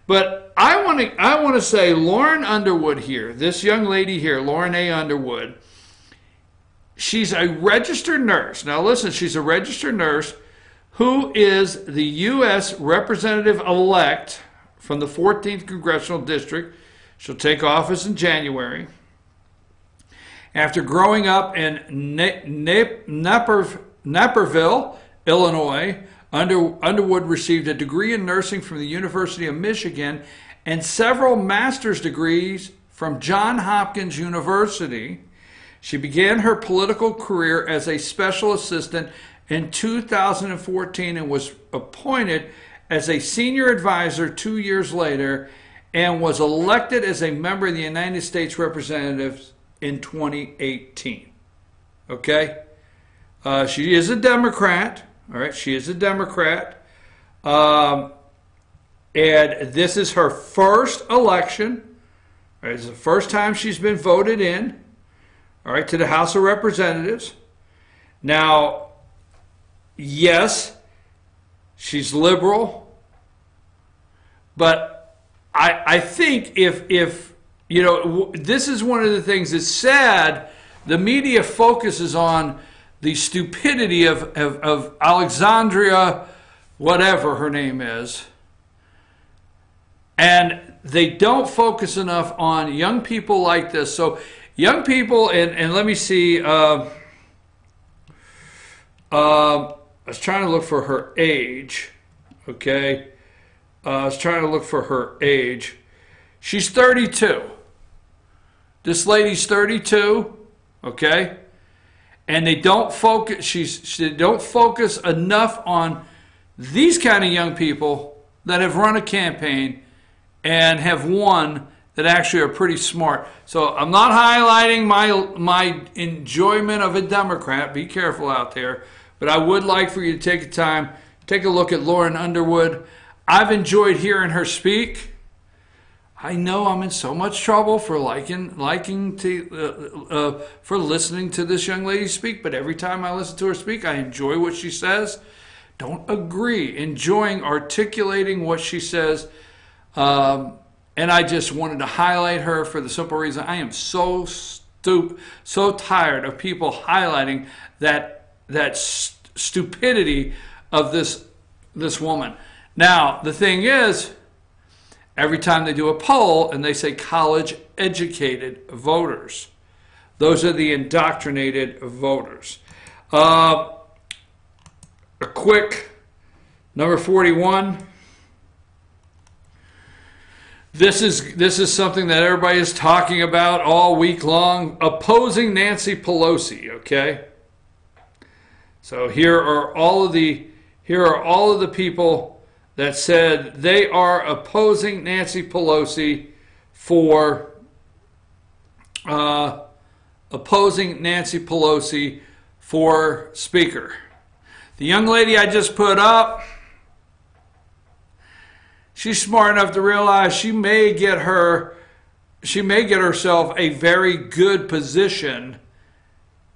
But I want to say Lauren Underwood here, this young lady here, Lauren A. Underwood, she's a registered nurse. Now listen, she's a registered nurse who is the U.S. Representative-elect from the 14th Congressional District. She'll take office in January. After growing up in Naperville, Illinois, Underwood received a degree in nursing from the University of Michigan and several master's degrees from Johns Hopkins University. She began her political career as a special assistant in 2014 and was appointed as a senior advisor 2 years later and was elected as a member of the United States Representatives in 2018. Okay? She is a Democrat. All right? She is a Democrat. And this is her first election. All right? It's the first time she's been voted in, all right, to the House of Representatives. Now, yes, she's liberal, but I think if you know, this is one of the things that's sad. The media focuses on the stupidity of Alexandria, whatever her name is, and they don't focus enough on young people like this. So young people, and let me see, I was trying to look for her age, okay? I was trying to look for her age. She's 32. This lady's 32, okay? And they don't focus. They don't focus enough on these kind of young people that have run a campaign and have won that actually are pretty smart. So I'm not highlighting my enjoyment of a Democrat. Be careful out there. But I would like for you to take a time, take a look at Lauren Underwood. I've enjoyed hearing her speak. I know I'm in so much trouble for listening to this young lady speak, but every time I listen to her speak, I enjoy what she says. Don't agree, enjoying articulating what she says. And I just wanted to highlight her for the simple reason I am so tired of people highlighting that stupidity of this woman. Now, the thing is, every time they do a poll and they say college-educated voters, those are the indoctrinated voters. A quick number 41. This is something that everybody is talking about all week long. Opposing Nancy Pelosi. Okay. So here are all of the people that said they are opposing Nancy Pelosi for Speaker. The young lady I just put up, she's smart enough to realize she may get herself a very good position,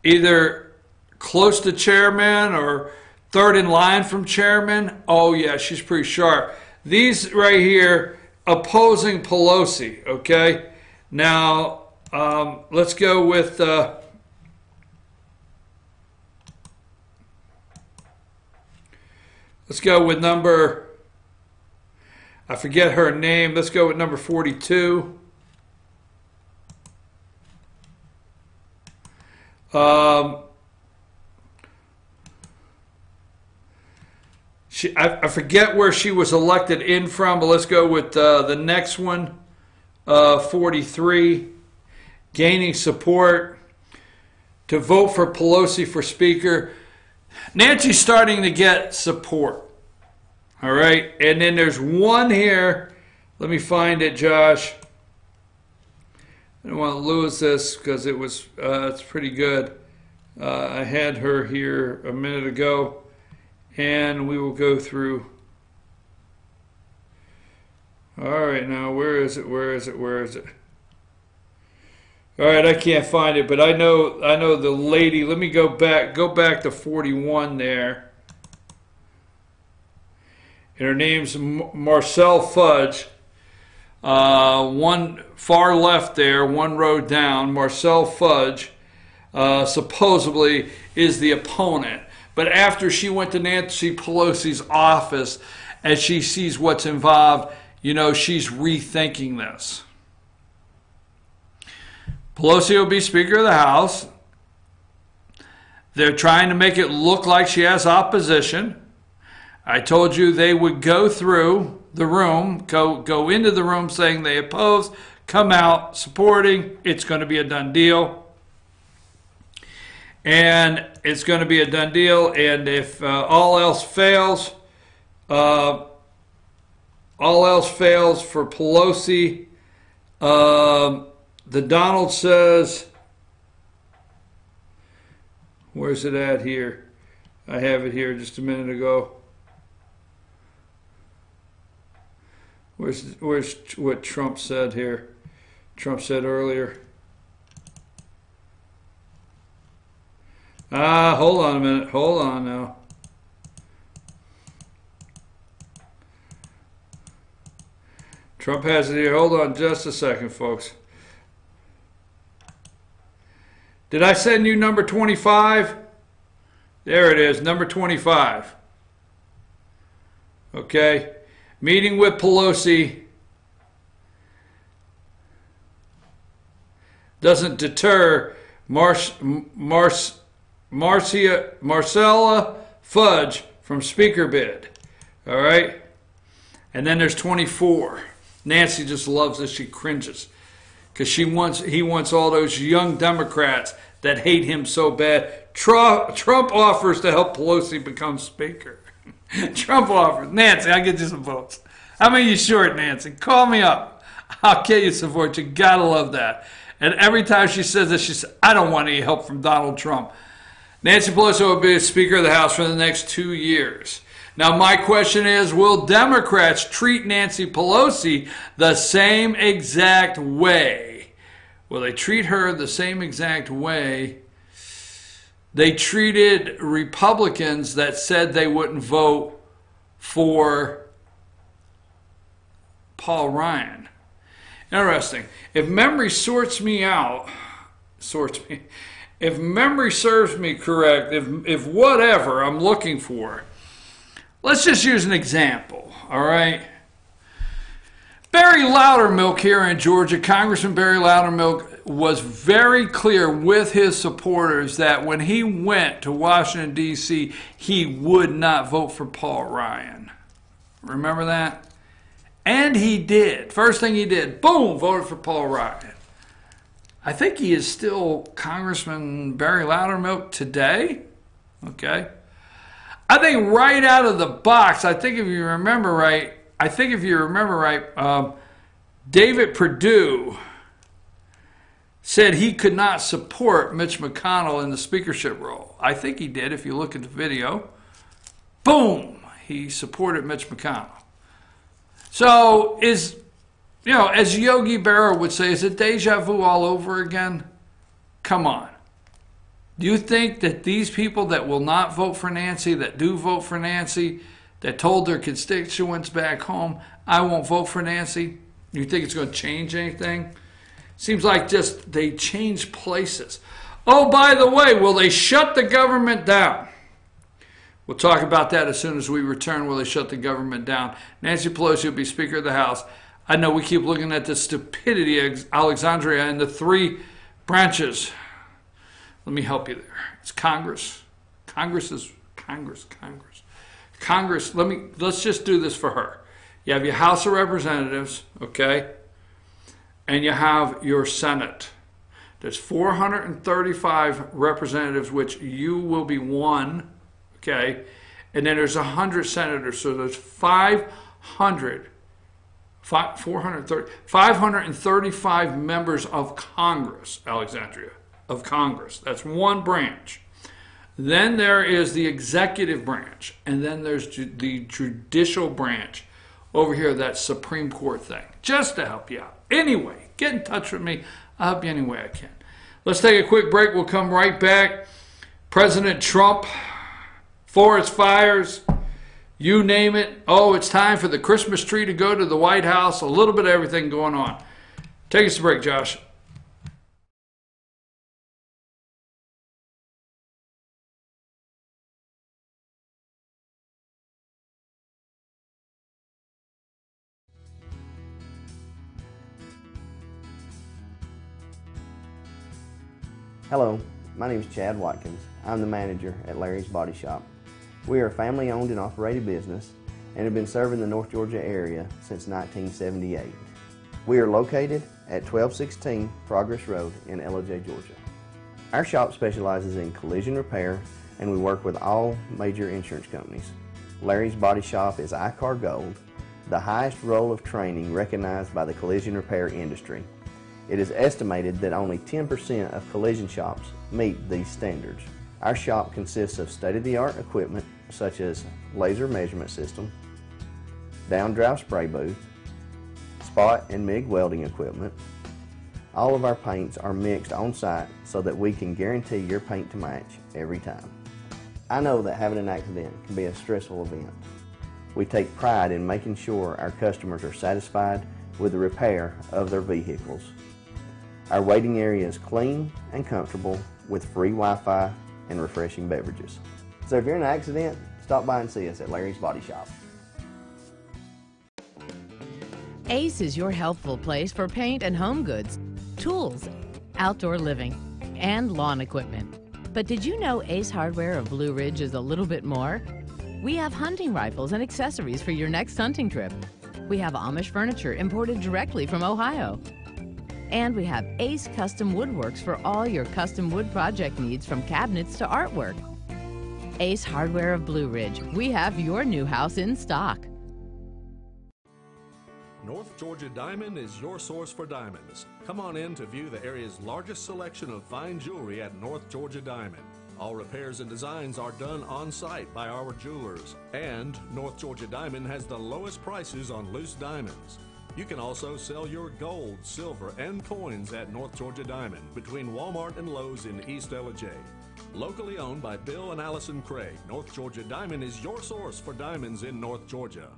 either close to chairman or third in line from chairman. Oh yeah, she's pretty sharp. These right here opposing Pelosi. Okay, now let's go with number. I forget her name. Let's go with number 42. I forget where she was elected in from, but let's go with the next one, 43. Gaining support to vote for Pelosi for Speaker. Nancy's starting to get support. All right, and then there's one here. Let me find it, Josh. I don't want to lose this because it's pretty good. I had her here a minute ago. And we will go through. All right, now where is it? All right, I can't find it, but I know the lady. Let me go back to 41 there. And her name's Marcelle Fudge. One far left there, one row down. Marcelle Fudge supposedly is the opponent. But after she went to Nancy Pelosi's office and she sees what's involved, she's rethinking this. Pelosi will be Speaker of the House. They're trying to make it look like she has opposition. I told you they would go through the room, go into the room saying they oppose, come out supporting. It's going to be a done deal. And it's going to be a done deal. And if all else fails for Pelosi, the Donald says, where's it at here? I have it here just a minute ago. Where's what Trump said here? Trump said earlier. Hold on a minute. Hold on now. Trump has it here. Hold on just a second, folks. Did I send you number 25? There it is, number 25. Okay. Meeting with Pelosi doesn't deter Marcella Fudge from Speaker bid. All right? And then there's 24. Nancy just loves this. She cringes because he wants all those young Democrats that hate him so bad. Trump offers to help Pelosi become Speaker. Trump offered. Nancy, I'll get you some votes. How many you short, Nancy? Call me up. I'll get you some votes. You gotta love that. And every time she says this, she says, I don't want any help from Donald Trump. Nancy Pelosi will be Speaker of the House for the next 2 years. Now, my question is, will Democrats treat Nancy Pelosi the same exact way? Will they treat her the same exact way they treated Republicans that said they wouldn't vote for Paul Ryan? Interesting. If memory if memory serves me correct, if whatever I'm looking for, let's just use an example, all right? Barry Loudermilk here in Georgia, Congressman Barry Loudermilk was very clear with his supporters that when he went to Washington, D.C., he would not vote for Paul Ryan. Remember that? And he did. First thing he did, boom, voted for Paul Ryan. I think he is still Congressman Barry Loudermilk today. Okay. I think right out of the box, if you remember right, David Perdue said he could not support Mitch McConnell in the speakership role. I think he did if you look at the video. Boom, he supported Mitch McConnell. So as Yogi Berra would say, is it deja vu all over again? Come on. Do you think that these people that will not vote for Nancy, that do vote for Nancy, that told their constituents back home, I won't vote for Nancy, you think it's going to change anything? Seems like just they change places. Oh, by the way, will they shut the government down? We'll talk about that as soon as we return. Will they shut the government down? Nancy Pelosi will be Speaker of the House. I know we keep looking at the stupidity of Alexandria and the three branches. Let me help you there. It's Congress. Congress, let's just do this for her. You have your House of Representatives, okay? And you have your Senate. There's 435 representatives, which you will be one, okay? And then there's 100 senators, so there's 535 members of Congress, Alexandria, of Congress. That's one branch. Then there is the executive branch, and then there's the judicial branch over here, that Supreme Court thing, just to help you out. Anyway, get in touch with me. I'll help you any way I can. Let's take a quick break. We'll come right back. President Trump, forest fires, you name it. Oh, it's time for the Christmas tree to go to the White House. A little bit of everything going on. Take us to break, Josh. Hello, my name is Chad Watkins. I'm the manager at Larry's Body Shop. We are a family-owned and operated business and have been serving the North Georgia area since 1978. We are located at 1216 Progress Road in LJ, Georgia. Our shop specializes in collision repair and we work with all major insurance companies. Larry's Body Shop is ICAR Gold, the highest role of training recognized by the collision repair industry. It is estimated that only 10% of collision shops meet these standards. Our shop consists of state-of-the-art equipment such as laser measurement system, down-drive spray booth, spot and MIG welding equipment. All of our paints are mixed on site so that we can guarantee your paint to match every time. I know that having an accident can be a stressful event. We take pride in making sure our customers are satisfied with the repair of their vehicles. Our waiting area is clean and comfortable with free Wi-Fi and refreshing beverages. So if you're in an accident, stop by and see us at Larry's Body Shop. Ace is your helpful place for paint and home goods, tools, outdoor living, and lawn equipment. But did you know Ace Hardware of Blue Ridge is a little bit more? We have hunting rifles and accessories for your next hunting trip. We have Amish furniture imported directly from Ohio. And we have Ace Custom Woodworks for all your custom wood project needs, from cabinets to artwork. Ace Hardware of Blue Ridge. We have your new house in stock. North Georgia Diamond is your source for diamonds. Come on in to view the area's largest selection of fine jewelry at North Georgia Diamond. All repairs and designs are done on site by our jewelers. And North Georgia Diamond has the lowest prices on loose diamonds. You can also sell your gold, silver, and coins at North Georgia Diamond between Walmart and Lowe's in East Ellijay. Locally owned by Bill and Allison Craig, North Georgia Diamond is your source for diamonds in North Georgia.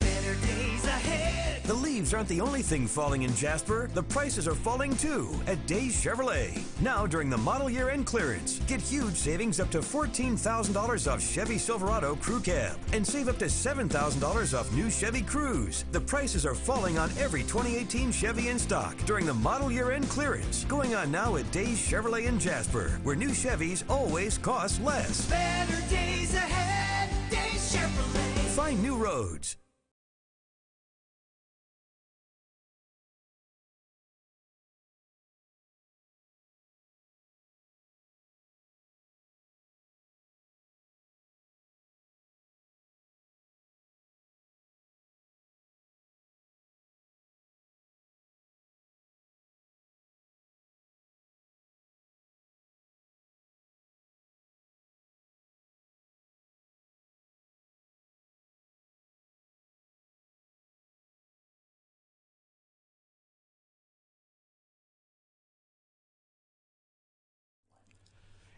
Better days ahead. The leaves aren't the only thing falling in Jasper. The prices are falling too at Days Chevrolet. Now during the model year end clearance, get huge savings up to $14,000 off Chevy Silverado Crew Cab and save up to $7,000 off new Chevy Cruze. The prices are falling on every 2018 Chevy in stock during the model year end clearance. Going on now at Days Chevrolet in Jasper, where new Chevys always cost less. Better days ahead. Days Chevrolet. Find new roads.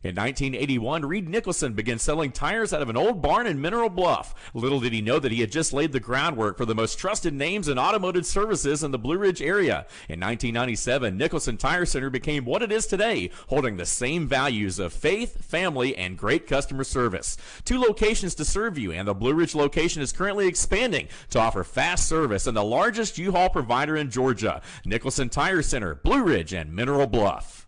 In 1981, Reed Nicholson began selling tires out of an old barn in Mineral Bluff. Little did he know that he had just laid the groundwork for the most trusted names in automotive services in the Blue Ridge area. In 1997, Nicholson Tire Center became what it is today, holding the same values of faith, family, and great customer service. 2 locations to serve you, and the Blue Ridge location is currently expanding to offer fast service and the largest U-Haul provider in Georgia. Nicholson Tire Center, Blue Ridge, and Mineral Bluff.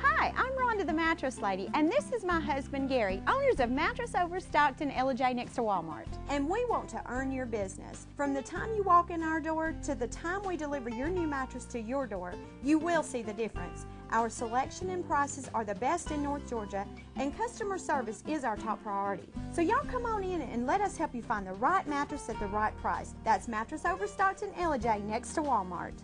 Hi, I'm Rhonda the Mattress Lady, and this is my husband Gary, owners of Mattress Overstocked in Ellijay next to Walmart. And we want to earn your business. From the time you walk in our door to the time we deliver your new mattress to your door, you will see the difference. Our selection and prices are the best in North Georgia, and customer service is our top priority. So y'all come on in and let us help you find the right mattress at the right price. That's Mattress Overstocked in Ellijay next to Walmart.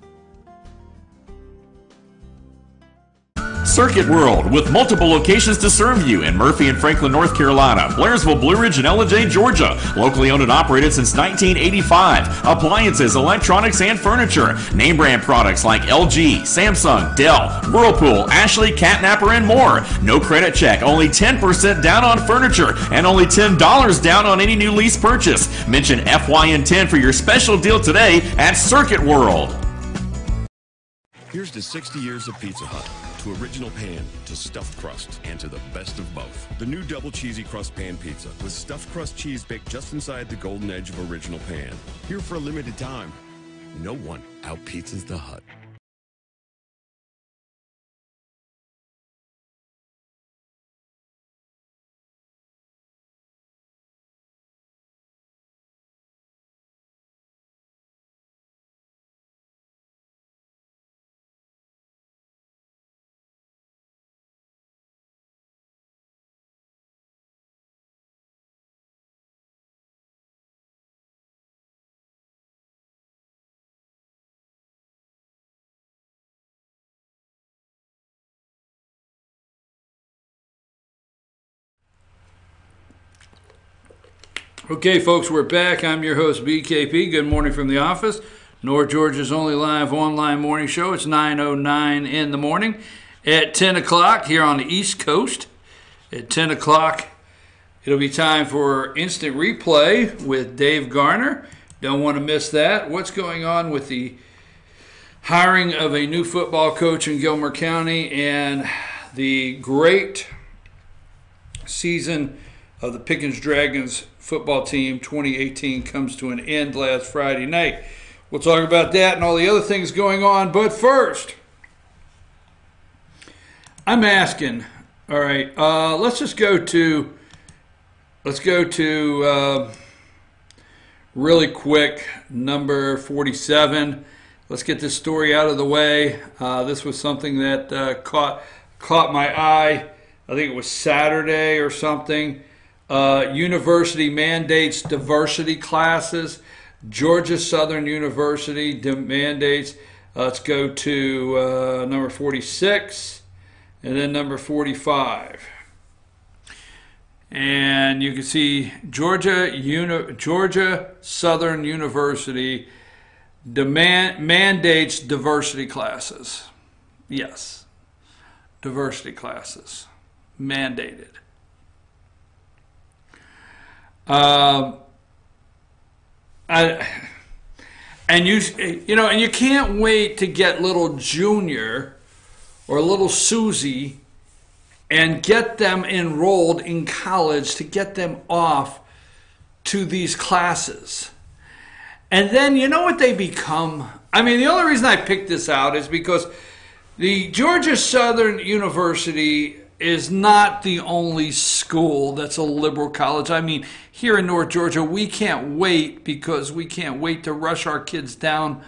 Circuit World, with multiple locations to serve you in Murphy and Franklin, North Carolina, Blairsville, Blue Ridge, and Ellijay, Georgia. Locally owned and operated since 1985. Appliances, electronics, and furniture. Name brand products like LG, Samsung, Dell, Whirlpool, Ashley, Catnapper, and more. No credit check, only 10% down on furniture, and only $10 down on any new lease purchase. Mention FYN10 for your special deal today at Circuit World. Here's to 60 years of Pizza Hut, to original pan, to stuffed crust, and to the best of both. The new double cheesy crust pan pizza with stuffed crust cheese baked just inside the golden edge of original pan. Here for a limited time. No one out-pizzas the Hut. Okay, folks, we're back. I'm your host, BKP. Good morning from the office. North Georgia's only live online morning show. It's 9:09 in the morning. At 10 o'clock here on the East Coast, at 10 o'clock, it'll be time for Instant Replay with Dave Garner. Don't want to miss that. What's going on with the hiring of a new football coach in Gilmer County and the great season of the Pickens Dragons football team 2018 comes to an end last Friday night. We'll talk about that and all the other things going on. But first, I'm asking, all right, let's go to really quick, number 47. Let's get this story out of the way. This was something that caught my eye I think it was Saturday or something. University mandates diversity classes. Georgia Southern University mandates. Let's go to number 46 and then number 45. And you can see Georgia Southern University mandates diversity classes. Yes, diversity classes mandated. And you can't wait to get little Junior or little Susie and get them enrolled in college to get them off to these classes. And then you know what they become? I mean, the only reason I picked this out is because the Georgia Southern University is not the only school that's a liberal college. I mean, here in North Georgia, we can't wait because we can't wait to rush our kids down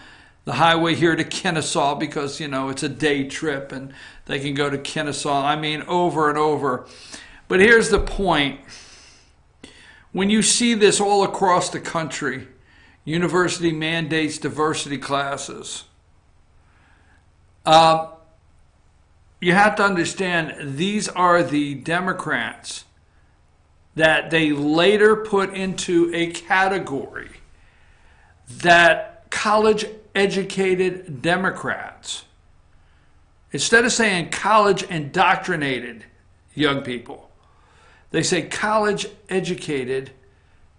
the highway here to Kennesaw because, it's a day trip and they can go to Kennesaw. I mean, over and over. But here's the point. When you see this all across the country, university mandates diversity classes, you have to understand these are the Democrats that they later put into a category that college-educated Democrats, instead of saying college-indoctrinated young people, they say college-educated.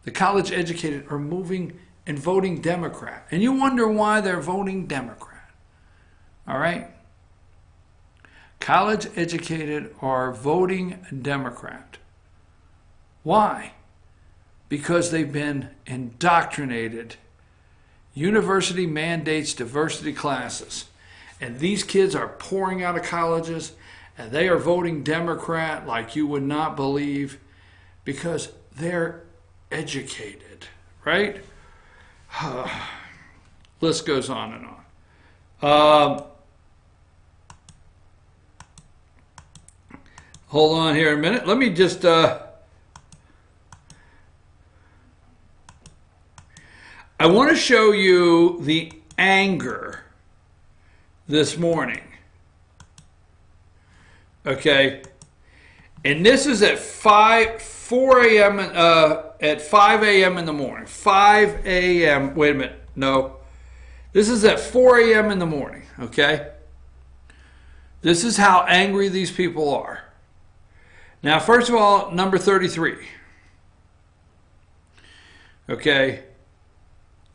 The college-educated are moving and voting Democrat. And you wonder why they're voting Democrat. All right? College-educated are voting Democrat. Why? Because they've been indoctrinated. University mandates diversity classes. And these kids are pouring out of colleges, and they are voting Democrat like you would not believe because they're educated, right? List goes on and on. Hold on here a minute. Let me just... I want to show you the anger this morning. Okay? And this is at 4 a.m. At 5 a.m. in the morning. 5 a.m. Wait a minute. No. This is at 4 a.m. in the morning. Okay? This is how angry these people are. Now, first of all, number 33. Okay?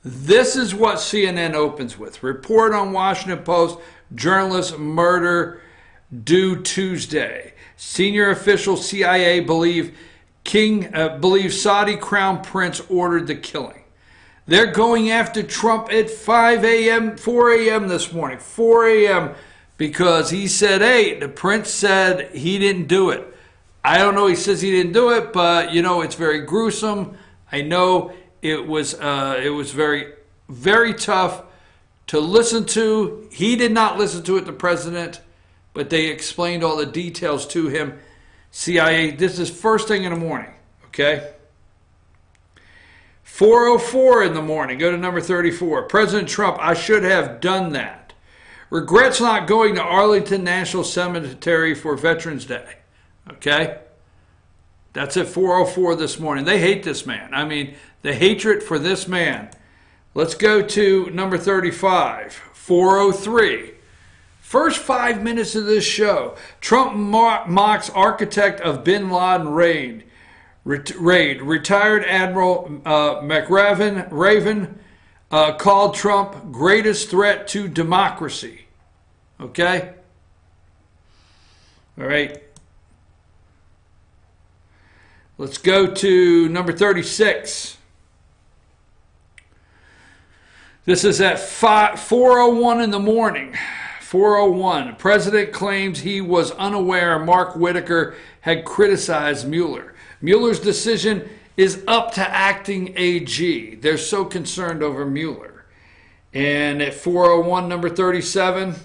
This is what CNN opens with. Report on Washington Post, journalist murder due Tuesday. Senior official CIA believe Saudi Crown Prince ordered the killing. They're going after Trump at 5 a.m., 4 a.m. this morning. 4 a.m. because he said, hey, the prince said he didn't do it. I don't know, he says he didn't do it, but, it's very gruesome. I know it was very, very tough to listen to. He did not listen to it, the president, but they explained all the details to him. CIA, this is first thing in the morning, okay? 4:04 in the morning, go to number 34. President Trump, I should have done that. Regrets not going to Arlington National Cemetery for Veterans Day. Okay? That's at 4:04 this morning. They hate this man. I mean, the hatred for this man. Let's go to number 35, 4:03. First 5 minutes of this show. Trump mocks architect of bin Laden raid. Retired Admiral Raven called Trump greatest threat to democracy. Okay? All right. Let's go to number 36. This is at 4:01 in the morning. 4:01. President claims he was unaware Mark Whitaker had criticized Mueller. Mueller's decision is up to acting AG. They're so concerned over Mueller. And at 4:01, number 37,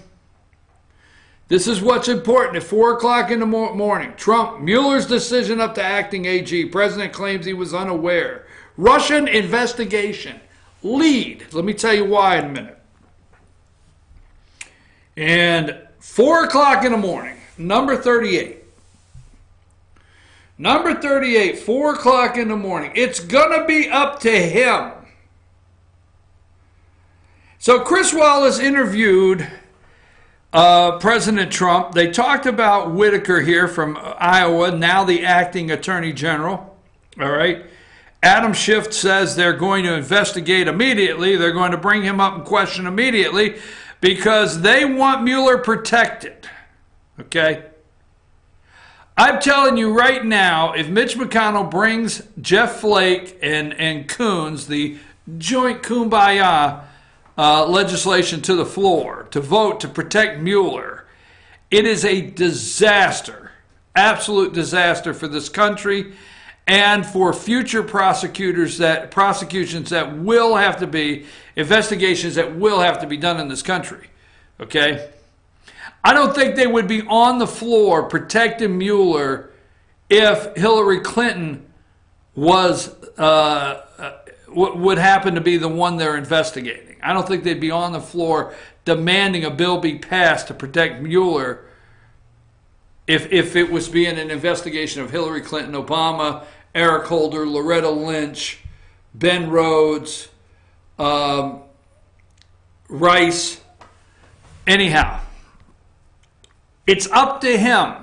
This is what's important. At 4 o'clock in the morning, Trump, Mueller's decision up to acting AG. President claims he was unaware. Russian investigation. Lead. Let me tell you why in a minute. And 4 o'clock in the morning, number 38. Number 38, 4 o'clock in the morning. It's going to be up to him. So Chris Wallace interviewed President Trump. They talked about Whitaker here from Iowa, now the acting attorney general. All right. Adam Schiff says they're going to investigate immediately. They're going to bring him up and question immediately because they want Mueller protected. Okay. I'm telling you right now, if Mitch McConnell brings Jeff Flake and Coons, the joint kumbaya legislation to the floor to vote to protect Mueller, it is a disaster, absolute disaster for this country and for future prosecutions that will have to be, investigations that will have to be done in this country. Okay? I don't think they would be on the floor protecting Mueller if Hillary Clinton was would happen to be the one they're investigating. I don't think they'd be on the floor demanding a bill be passed to protect Mueller if it was being an investigation of Hillary Clinton, Obama, Eric Holder, Loretta Lynch, Ben Rhodes, Rice. Anyhow, it's up to him.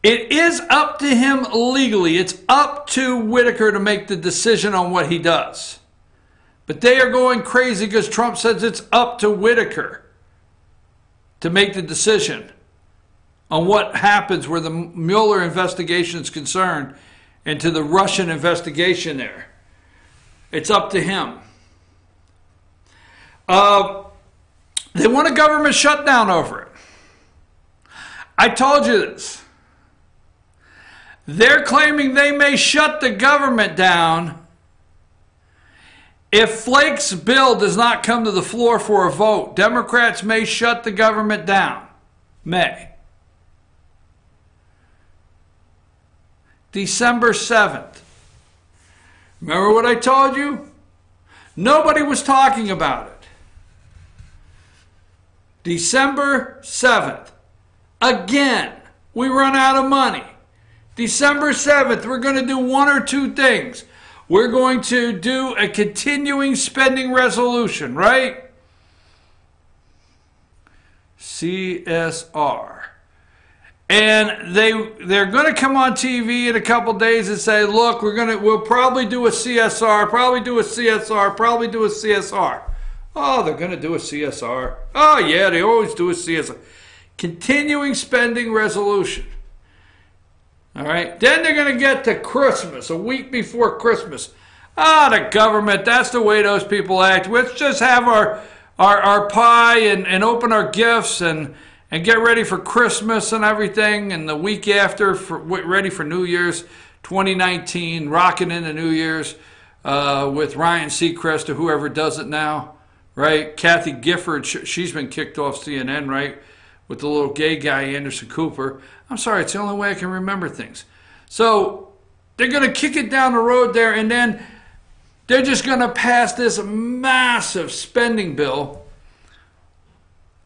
It is up to him legally. It's up to Whitaker to make the decision on what he does. But they are going crazy because Trump says it's up to Whitaker to make the decision on what happens where the Mueller investigation is concerned and to the Russian investigation there. It's up to him. They want a government shutdown over it. I told you this. They're claiming they may shut the government down if Flake's bill does not come to the floor for a vote. Democrats may shut the government down. May. December 7th. Remember what I told you? Nobody was talking about it. December 7th. Again, we run out of money. December 7th, we're going to do one or two things. We're going to do a continuing spending resolution, right? CSR. And they're going to come on TV in a couple days and say, look, we'll probably do a CSR, probably do a CSR, probably do a CSR. Oh, they're going to do a CSR. Oh, yeah, they always do a CSR. Continuing spending resolution. All right. Then they're going to get to Christmas, a week before Christmas. The government, that's the way those people act. Let's just have our pie and open our gifts and get ready for Christmas and everything. And the week after, ready for New Year's 2019, rocking into New Year's with Ryan Seacrest or whoever does it now, right? Kathy Gifford, she's been kicked off CNN, right? With the little gay guy, Anderson Cooper. I'm sorry, it's the only way I can remember things. So they're going to kick it down the road there, and then they're just going to pass this massive spending bill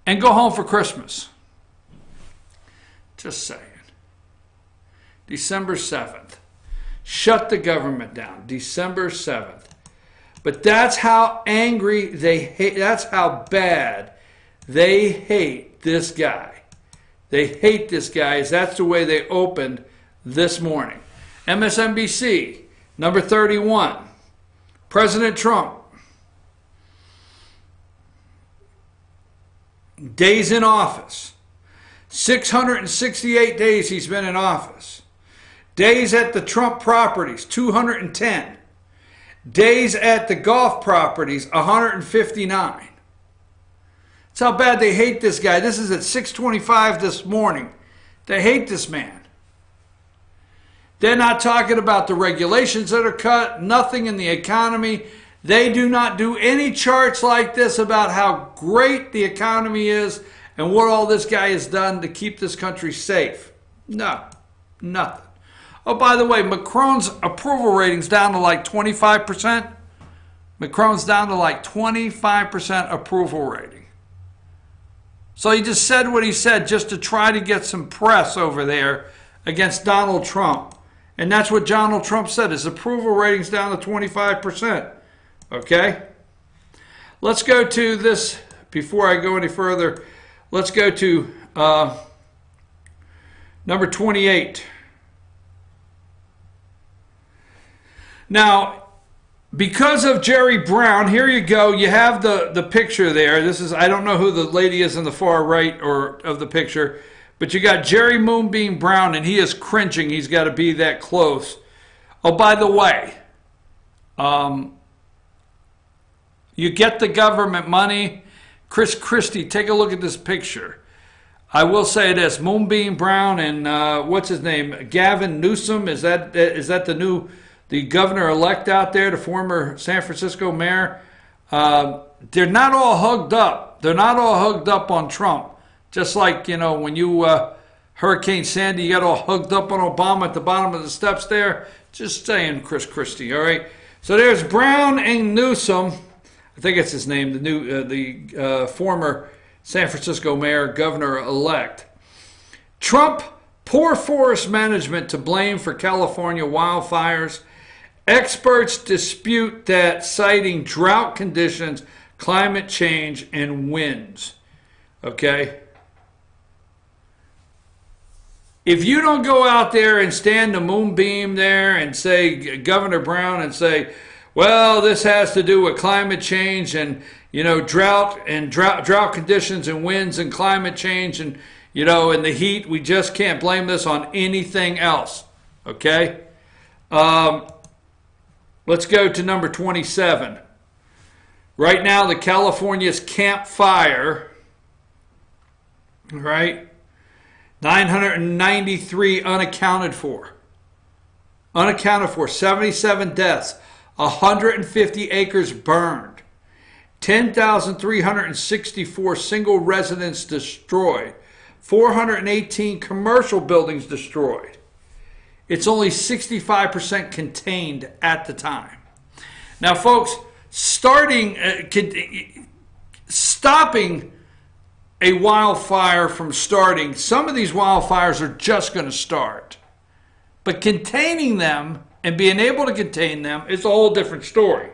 and go home for Christmas. Just saying. December 7th. Shut the government down. December 7th. But that's how angry they hate, that's how bad they hate this guy. They hate this guy. That's the way they opened this morning. MSNBC, number 31. President Trump. Days in office. 668 days he's been in office. Days at the Trump properties, 210. Days at the golf properties, 159. That's how bad they hate this guy. This is at 6:25 this morning. They hate this man. They're not talking about the regulations that are cut, nothing in the economy. They do not do any charts like this about how great the economy is and what all this guy has done to keep this country safe. No, nothing. Oh, by the way, Macron's approval rating's down to like 25%. Macron's down to like 25% approval rating. So he just said what he said just to try to get some press over there against Donald Trump. And that's what Donald Trump said. His approval rating's down to 25%. Okay? Let's go to this, before I go any further, let's go to number 28. Now, because of Jerry Brown, here you go. You have the picture there. This is, I don't know who the lady is in the far right or of the picture, but you got Jerry Moonbeam Brown, and he is cringing. He's got to be that close. Oh, by the way, you get the government money. Chris Christie, take a look at this picture. I will say this: Moonbeam Brown and what's his name, Gavin Newsom. Is that the governor-elect out there, the former San Francisco mayor? They're not all hugged up. They're not all hugged up on Trump. Just like, you know, when you, Hurricane Sandy, you got all hugged up on Obama at the bottom of the steps there. Just saying, Chris Christie, all right? So there's Brown and Newsom. I think it's his name, the former San Francisco mayor, governor-elect. Trump, poor forest management to blame for California wildfires. Experts dispute that, citing drought conditions, climate change, and winds. Okay? If you don't go out there and stand the moonbeam there and say, Governor Brown, and say, well, this has to do with climate change and, you know, drought conditions and winds and climate change and, you know, and the heat, we just can't blame this on anything else. Okay? Let's go to number 27. Right now, the California's Camp Fire, right? 993 unaccounted for. Unaccounted for, 77 deaths, 150 acres burned, 10,364 single residents destroyed, 418 commercial buildings destroyed. It's only 65% contained at the time. Now, folks, stopping a wildfire from starting, some of these wildfires are just going to start. But containing them and being able to contain them is a whole different story.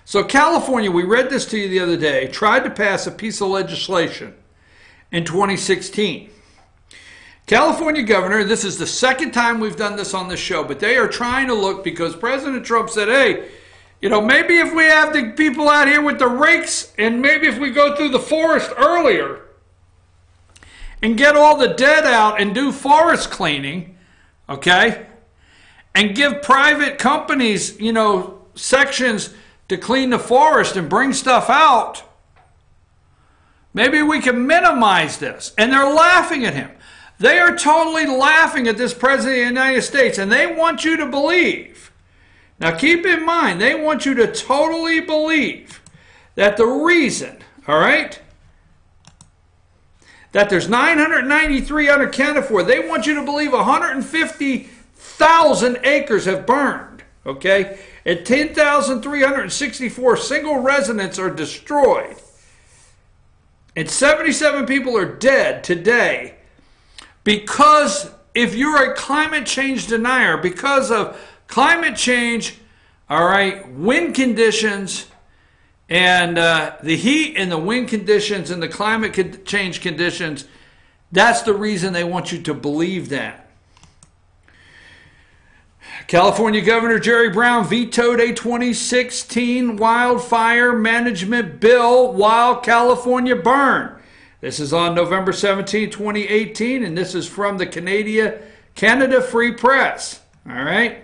So California, we read this to you the other day, tried to pass a piece of legislation in 2016. California governor, this is the second time we've done this on this show, but they are trying to look, because President Trump said, hey, you know, maybe if we have the people out here with the rakes, and maybe if we go through the forest earlier and get all the dead out and do forest cleaning, okay, and give private companies, you know, sections to clean the forest and bring stuff out, maybe we can minimize this. And they're laughing at him. They are totally laughing at this president of the United States, and they want you to believe. Now keep in mind, they want you to totally believe that the reason, all right, that there's 993 unaccounted for, they want you to believe 150,000 acres have burned, okay, and 10,364 single residents are destroyed, and 77 people are dead today. Because if you're a climate change denier, because of climate change, all right, wind conditions, and the heat and the wind conditions and the climate change conditions, that's the reason they want you to believe that. California Governor Jerry Brown vetoed a 2016 wildfire management bill while California burned. This is on November 17, 2018, and this is from the Canada Free Press. All right?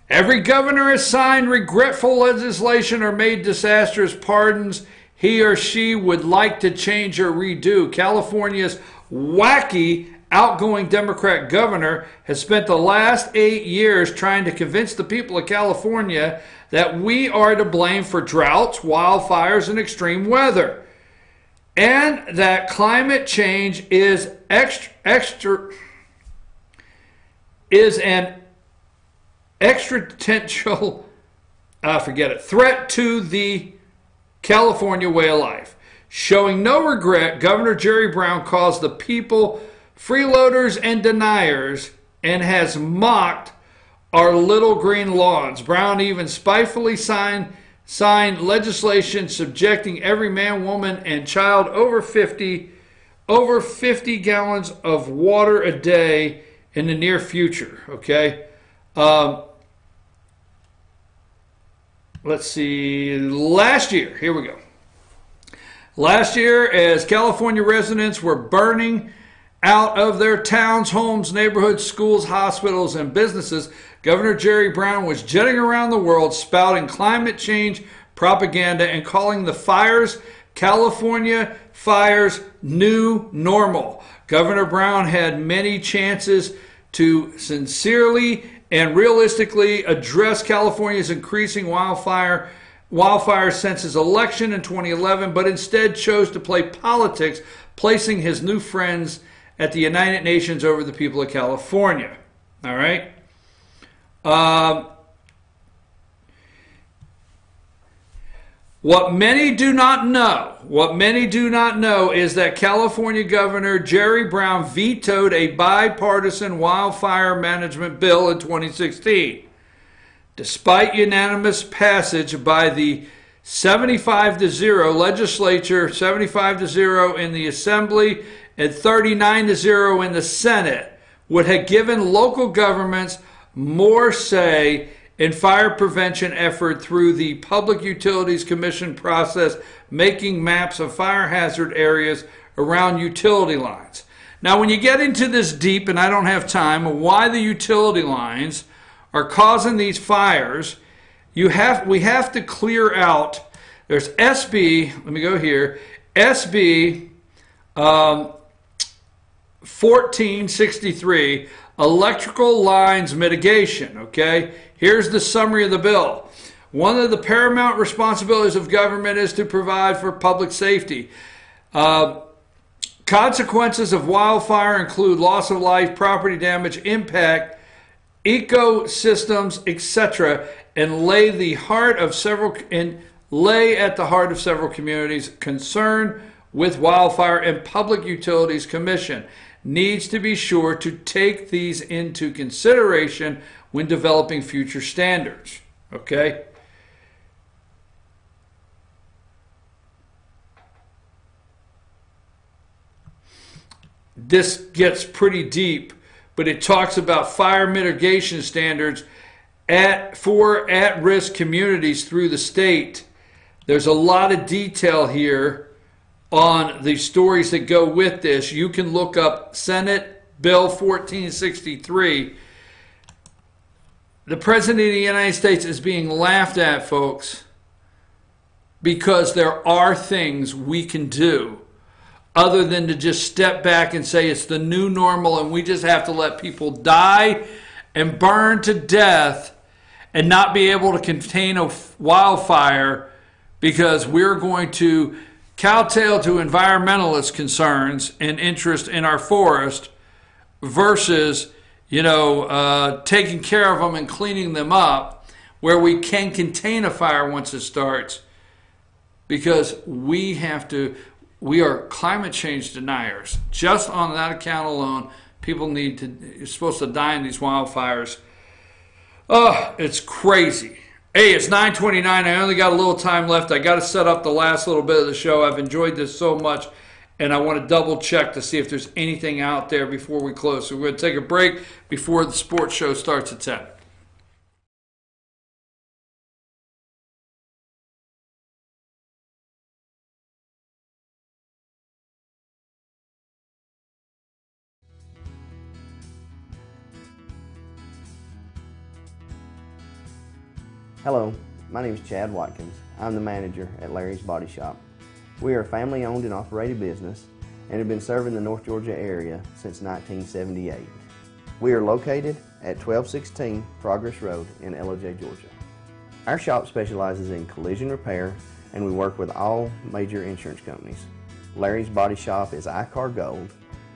Every governor has signed regretful legislation or made disastrous pardons he or she would like to change or redo. California's wacky outgoing Democrat governor has spent the last 8 years trying to convince the people of California that we are to blame for droughts, wildfires, and extreme weather, and that climate change is an existential threat to the California way of life. Showing no regret, Governor Jerry Brown calls the people freeloaders and deniers and has mocked our little green lawns. Brown even spitefully signed legislation subjecting every man, woman, and child over 50 gallons of water a day in the near future. Okay. Let's see. Last year, here we go. Last year, as California residents were burning out of their towns, homes, neighborhoods, schools, hospitals, and businesses, Governor Jerry Brown was jetting around the world spouting climate change propaganda and calling the California fires new normal. Governor Brown had many chances to sincerely and realistically address California's increasing wildfires since his election in 2011, but instead chose to play politics, placing his new friends at the United Nations over the people of California. All right? What many do not know is that California Governor Jerry Brown vetoed a bipartisan wildfire management bill in 2016. Despite unanimous passage by the 75-0 legislature, 75-0 in the Assembly, and 39-0 in the Senate, would have given local governments more say in fire prevention effort through the Public Utilities Commission process, making maps of fire hazard areas around utility lines. Now, when you get into this deep, and I don't have time, why the utility lines are causing these fires, we have to clear out. There's SB, let me go here, SB 1463, electrical lines mitigation, okay? Here's the summary of the bill. One of the paramount responsibilities of government is to provide for public safety. Consequences of wildfire include loss of life, property damage, impact, ecosystems, etc., and lay at the heart of several communities concerned with wildfire, and Public Utilities Commission needs to be sure to take these into consideration when developing future standards. Okay? This gets pretty deep, but it talks about fire mitigation standards for at-risk communities through the state. There's a lot of detail here on the stories that go with this. You can look up Senate Bill 1463. The President of the United States is being laughed at, folks, because there are things we can do other than to just step back and say it's the new normal and we just have to let people die and burn to death and not be able to contain a wildfire because we're going to kowtow to environmentalist concerns and interest in our forest versus, taking care of them and cleaning them up where we can contain a fire once it starts, because we are climate change deniers. Just on that account alone, people are supposed to die in these wildfires. Oh, it's crazy. Hey, it's 9:29. I only got a little time left. I got to set up the last little bit of the show. I've enjoyed this so much, and I want to double check to see if there's anything out there before we close. So we're going to take a break before the sports show starts at 10. Hello, my name is Chad Watkins. I'm the manager at Larry's Body Shop. We are a family-owned and operated business and have been serving the North Georgia area since 1978. We are located at 1216 Progress Road in LOJ, Georgia. Our shop specializes in collision repair, and we work with all major insurance companies. Larry's Body Shop is ICAR Gold,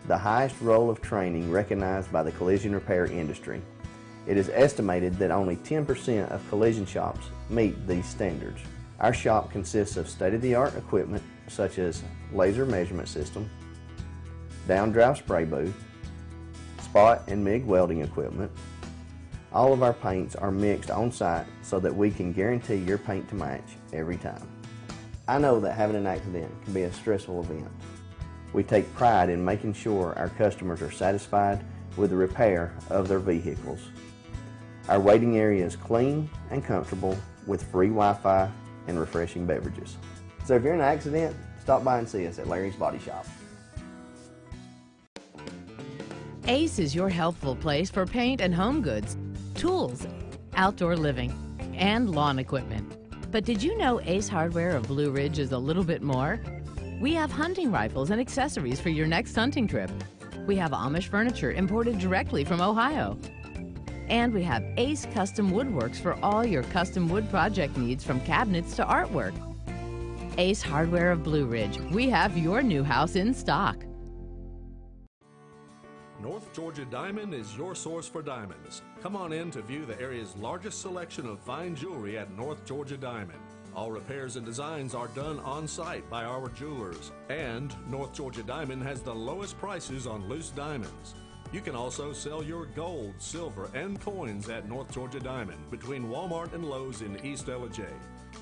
the highest role of training recognized by the collision repair industry. It is estimated that only 10% of collision shops meet these standards. Our shop consists of state-of-the-art equipment such as laser measurement system, down-drive spray booth, spot and MIG welding equipment. All of our paints are mixed on site so that we can guarantee your paint to match every time. I know that having an accident can be a stressful event. We take pride in making sure our customers are satisfied with the repair of their vehicles. Our waiting area is clean and comfortable with free Wi-Fi and refreshing beverages. So if you're in an accident, stop by and see us at Larry's Body Shop. Ace is your helpful place for paint and home goods, tools, outdoor living, and lawn equipment. But did you know Ace Hardware of Blue Ridge is a little bit more? We have hunting rifles and accessories for your next hunting trip. We have Amish furniture imported directly from Ohio. And we have Ace Custom Woodworks for all your custom wood project needs, from cabinets to artwork. Ace Hardware of Blue Ridge, we have your new house in stock. North Georgia Diamond is your source for diamonds. Come on in to view the area's largest selection of fine jewelry at North Georgia Diamond. All repairs and designs are done on site by our jewelers. And North Georgia Diamond has the lowest prices on loose diamonds. You can also sell your gold, silver, and coins at North Georgia Diamond between Walmart and Lowe's in East LJ.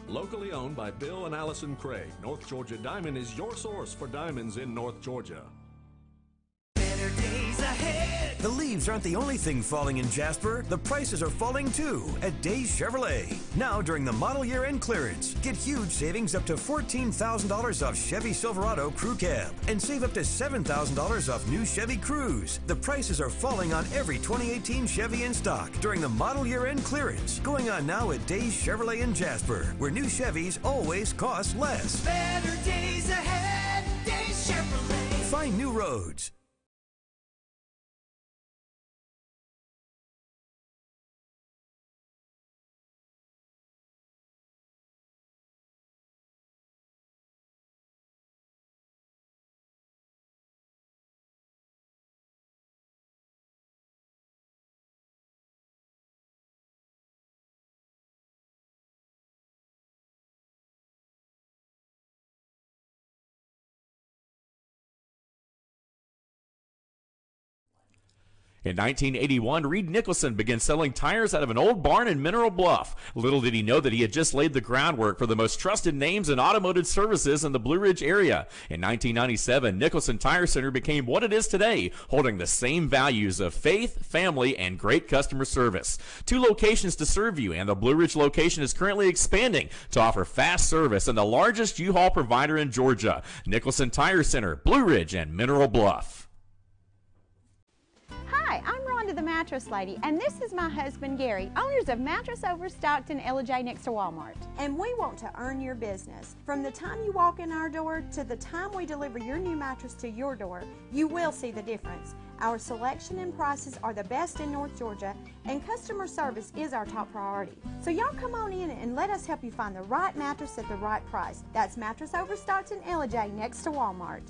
Locally owned by Bill and Allison Craig, North Georgia Diamond is your source for diamonds in North Georgia. Better days ahead. The leaves aren't the only thing falling in Jasper. The prices are falling too at Days Chevrolet. Now during the model year end clearance, get huge savings up to $14,000 off Chevy Silverado Crew Cab and save up to $7,000 off new Chevy Cruze. The prices are falling on every 2018 Chevy in stock during the model year end clearance, going on now at Days Chevrolet in Jasper, where new Chevys always cost less. Better days ahead. Days Chevrolet. Find new roads. In 1981, Reed Nicholson began selling tires out of an old barn in Mineral Bluff. Little did he know that he had just laid the groundwork for the most trusted names in automotive services in the Blue Ridge area. In 1997, Nicholson Tire Center became what it is today, holding the same values of faith, family, and great customer service. 2 locations to serve you, and the Blue Ridge location is currently expanding to offer fast service and the largest U-Haul provider in Georgia. Nicholson Tire Center, Blue Ridge, and Mineral Bluff. Hi, I'm Rhonda the Mattress Lady, and this is my husband Gary, owners of Mattress Overstocked in LJ next to Walmart. And we want to earn your business. From the time you walk in our door to the time we deliver your new mattress to your door, you will see the difference. Our selection and prices are the best in North Georgia, and customer service is our top priority. So y'all come on in and let us help you find the right mattress at the right price. That's Mattress Overstocked in LJ next to Walmart.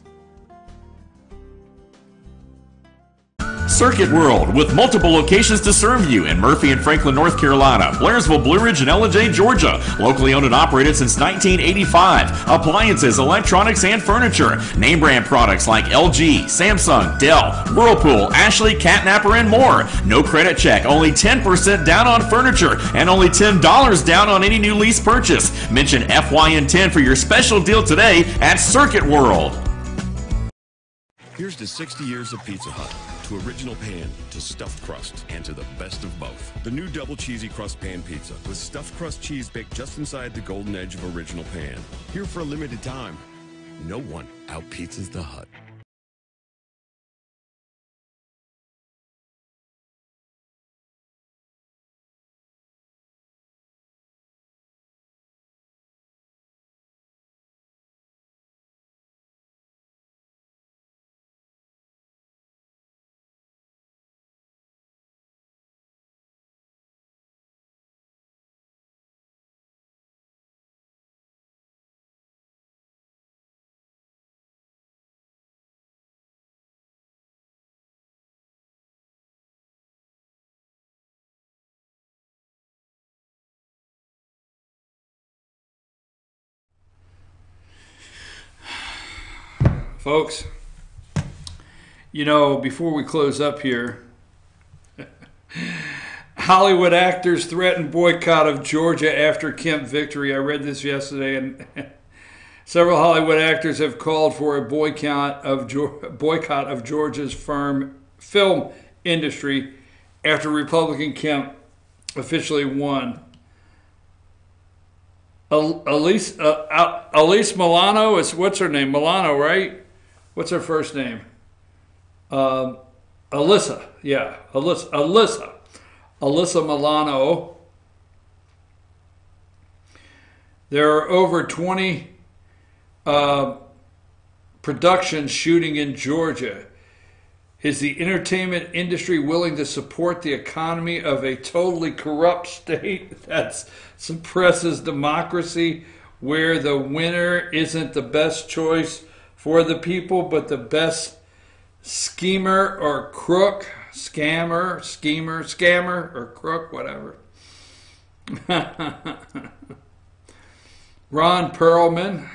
Circuit World, with multiple locations to serve you in Murphy and Franklin, North Carolina, Blairsville, Blue Ridge, and LJ, Georgia. Locally owned and operated since 1985. Appliances, electronics, and furniture. Name brand products like LG, Samsung, Dell, Whirlpool, Ashley, Catnapper, and more. No credit check, only 10% down on furniture, and only $10 down on any new lease purchase. Mention FYN10 for your special deal today at Circuit World. Here's to 60 years of Pizza Hut, to original pan, to stuffed crust, and to the best of both. The new double cheesy crust pan pizza with stuffed crust cheese baked just inside the golden edge of original pan. Here for a limited time. No one out-pizzas the Hut. folks, you know, before we close up here, Hollywood actors threaten boycott of Georgia after Kemp victory. I read this yesterday, and several Hollywood actors have called for a boycott of Georgia's film industry after Republican Kemp officially won. Elise Milano is, what's her name? Milano, right? What's her first name? Alyssa. Yeah, Alyssa Milano. There are over 20 productions shooting in Georgia. Is the entertainment industry willing to support the economy of a totally corrupt state that suppresses democracy, where the winner isn't the best choice for the people, but the best schemer or crook, scammer, or crook, whatever? Ron Perlman,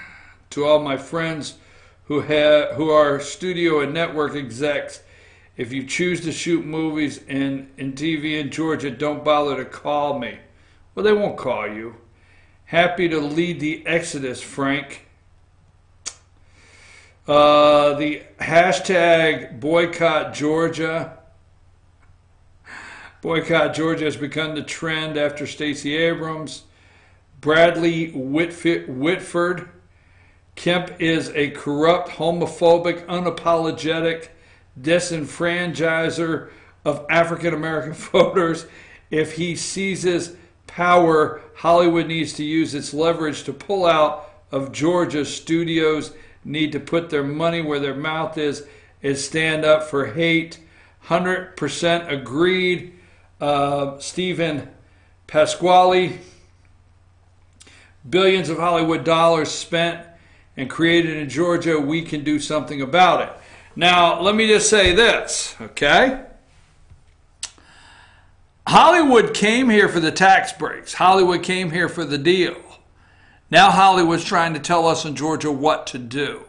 to all my friends who are studio and network execs, if you choose to shoot movies and TV in Georgia, don't bother to call me. Well, they won't call you. Happy to lead the exodus, Frank. The hashtag boycott Georgia. Boycott Georgia has become the trend after Stacey Abrams. Bradley Whitford. Kemp is a corrupt, homophobic, unapologetic disenfranchiser of African American voters. If he seizes power, Hollywood needs to use its leverage to pull out of Georgia. Studios need to put their money where their mouth is and stand up for hate. 100% agreed. Stephen Pasquale. Billions of Hollywood dollars spent and created in Georgia. We can do something about it. Now, let me just say this, okay? Hollywood came here for the tax breaks. Hollywood came here for the deal. Now Hollywood's trying to tell us in Georgia what to do.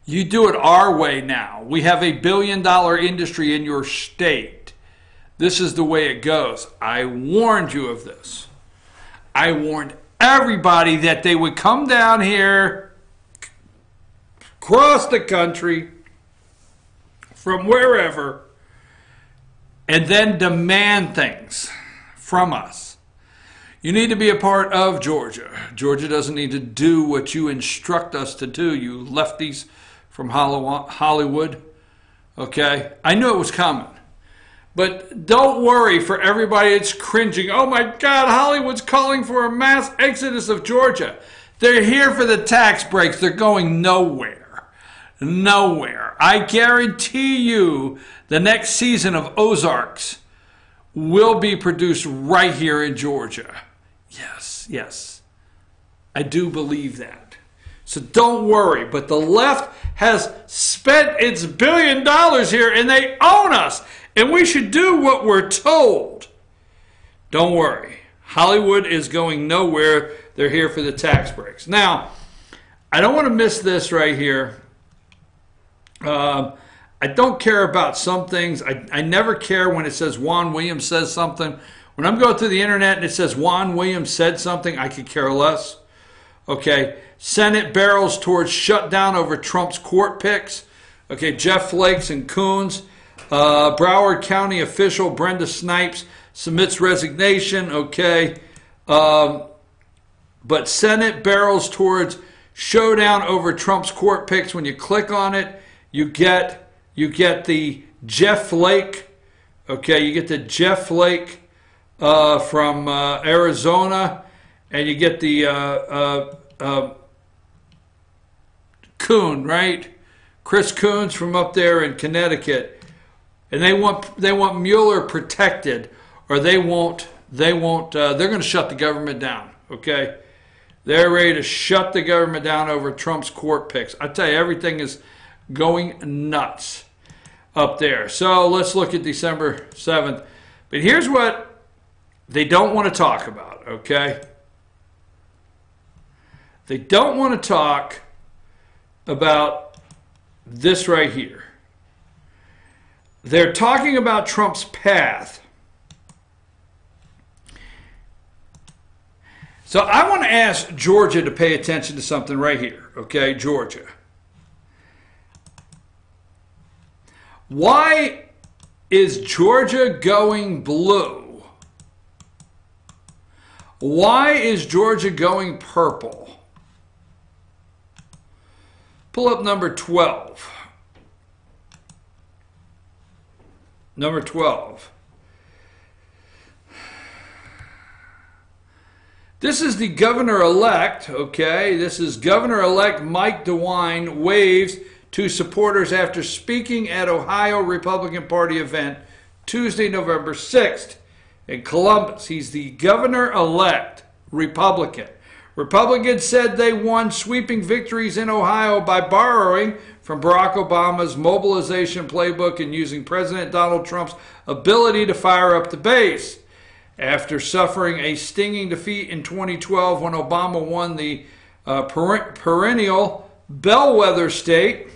You do it our way now. We have a $1 billion industry in your state. This is the way it goes. I warned you of this. I warned everybody that they would come down here, across the country, from wherever, and then demand things from us. You need to be a part of Georgia. Georgia doesn't need to do what you instruct us to do, you lefties from Hollywood. Okay? I knew it was coming. But don't worry for everybody that's cringing. Oh my God, Hollywood's calling for a mass exodus of Georgia. They're here for the tax breaks. They're going nowhere. Nowhere. I guarantee you the next season of Ozarks will be produced right here in Georgia. Yes, yes. I do believe that. So don't worry. But the left has spent its $1 billion here and they own us. And we should do what we're told. Don't worry. Hollywood is going nowhere. They're here for the tax breaks. Now, I don't want to miss this right here. I don't care about some things. I never care when it says Juan Williams says something. When I'm going through the internet and it says Juan Williams said something, I could care less. Okay. Senate barrels towards shutdown over Trump's court picks. Okay. Jeff Flakes and Coons. Broward County official Brenda Snipes submits resignation. Okay. But Senate barrels towards showdown over Trump's court picks. When you click on it, you get the Jeff Flake. Okay, you get the Jeff Flake from Arizona, and you get the Coon, right? Chris Coons from up there in Connecticut. And they want Mueller protected, or they're going to shut the government down, okay? They're ready to shut the government down over Trump's court picks. I tell you, everything is going nuts up there. So let's look at December 7th. But here's what they don't want to talk about, okay? They don't want to talk about this right here. They're talking about Trump's path. So I want to ask Georgia to pay attention to something right here, okay, Georgia. Why is Georgia going blue? Why is Georgia going purple? Pull up number 12. Number 12. This is the governor-elect, okay? This is Governor-elect Mike DeWine waves to supporters after speaking at Ohio Republican Party event Tuesday, November 6th in Columbus. He's the governor-elect Republican. Republicans said they won sweeping victories in Ohio by borrowing from Barack Obama's mobilization playbook and using President Donald Trump's ability to fire up the base. After suffering a stinging defeat in 2012 when Obama won the perennial bellwether state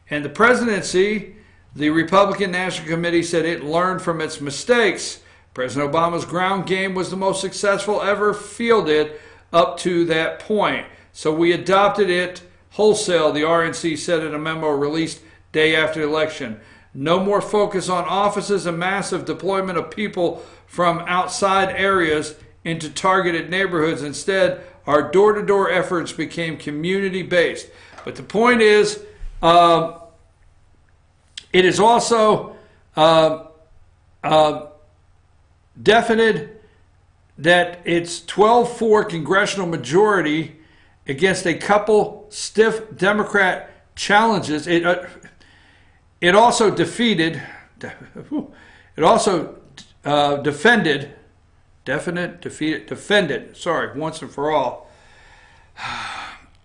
and the presidency, the Republican National Committee said it learned from its mistakes. President Obama's ground game was the most successful ever fielded up to that point. So we adopted it wholesale, the RNC said in a memo released day after the election. No more focus on offices and massive deployment of people from outside areas into targeted neighborhoods. Instead, our door-to-door efforts became community-based. But the point is, it is also definite that it's 12-4 congressional majority against a couple stiff Democrat challenges. It also defended, once and for all.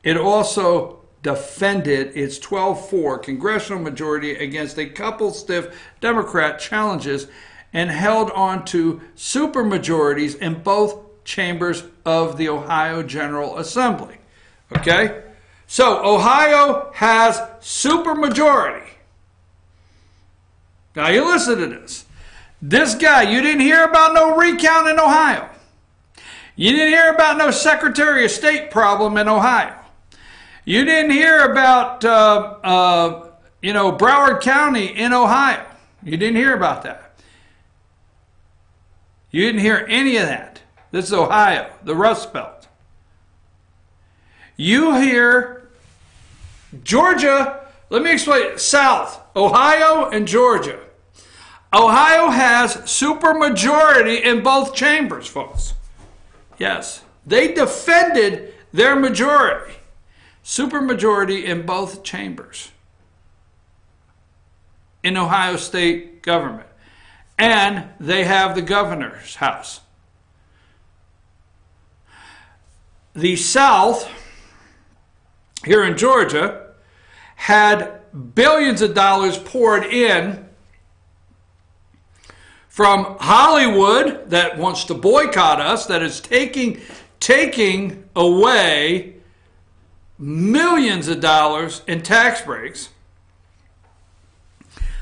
It also defended its 12-4 congressional majority against a couple stiff Democrat challenges and held on to supermajorities in both chambers of the Ohio General Assembly. Okay? So Ohio has supermajority. Now you listen to this. This guy, you didn't hear about no recount in Ohio. You didn't hear about no Secretary of State problem in Ohio. You didn't hear about, Broward County in Ohio. You didn't hear about that. You didn't hear any of that. This is Ohio, the Rust Belt. You hear Georgia, let me explain, South, Ohio and Georgia. Ohio has supermajority in both chambers, folks. Yes, they defended their majority. Supermajority in both chambers in Ohio state government. And they have the governor's house. The South, here in Georgia, had billions of dollars poured in from Hollywood that wants to boycott us, that is taking away millions of dollars in tax breaks.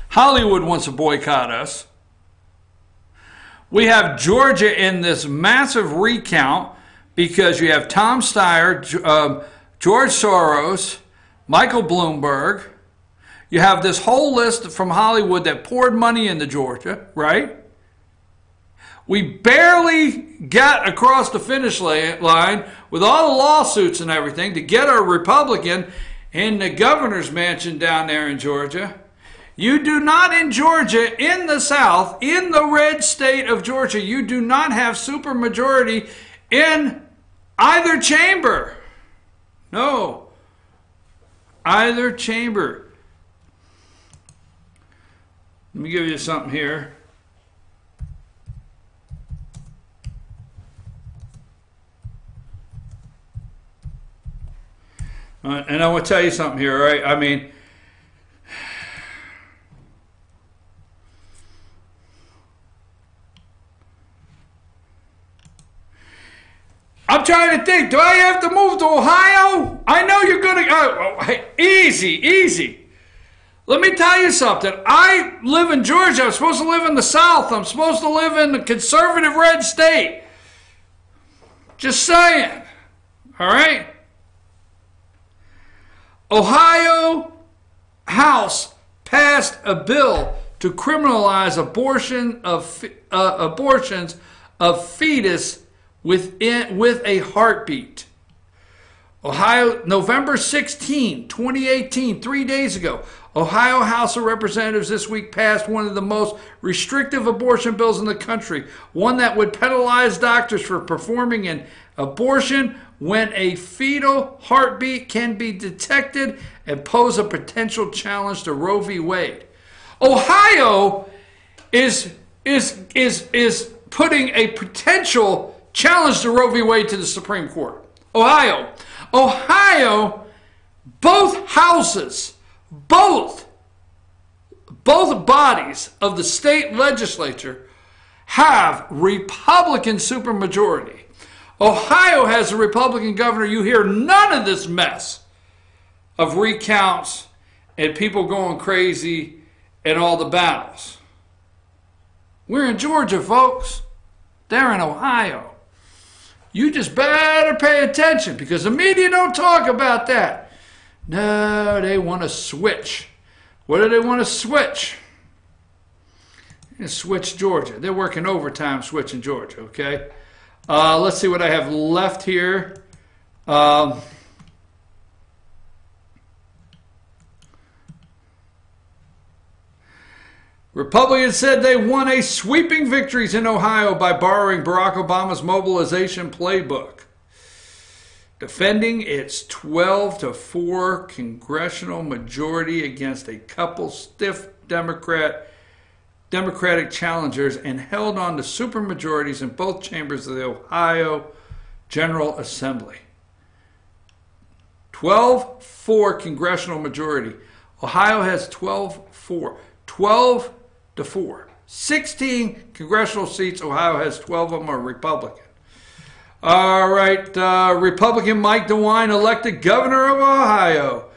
Hollywood wants to boycott us. We have Georgia in this massive recount because you have Tom Steyer, George Soros, Michael Bloomberg. You have this whole list from Hollywood that poured money into Georgia, right? We barely got across the finish line with all the lawsuits and everything to get a Republican in the governor's mansion down there in Georgia. You do not in Georgia, in the South, in the red state of Georgia, you do not have supermajority in either chamber. No. Either chamber. Let me give you something here. And I want to tell you something here, all right? I mean, I'm trying to think, do I have to move to Ohio? I know you're going to... hey, easy. Let me tell you something. I live in Georgia. I'm supposed to live in the South. I'm supposed to live in the conservative red state. Just saying. All right? Ohio House passed a bill to criminalize abortions of fetus with a heartbeat. Ohio, November 16, 2018, 3 days ago, Ohio House of Representatives this week passed one of the most restrictive abortion bills in the country, one that would penalize doctors for performing an abortion when a fetal heartbeat can be detected and pose a potential challenge to Roe v. Wade. Ohio is putting a potential challenge to Roe v. Wade to the Supreme Court. Ohio, both houses, both bodies of the state legislature have Republican supermajority. Ohio has a Republican governor. You hear none of this mess of recounts and people going crazy and all the battles. We're in Georgia, folks. They're in Ohio. You just better pay attention because the media don't talk about that. No, they want to switch. What do they want to switch? Switch Georgia. They're working overtime switching Georgia, okay? Let's see what I have left here. Republicans said they won a sweeping victories in Ohio by borrowing Barack Obama's mobilization playbook, defending its 12-4 congressional majority against a couple stiff Democratic challengers and held on to supermajorities in both chambers of the Ohio General Assembly. 12-4 congressional majority. Ohio has 12-4. 12-4. 16 congressional seats. Ohio has 12 of them are Republican. All right. Republican Mike DeWine elected governor of Ohio.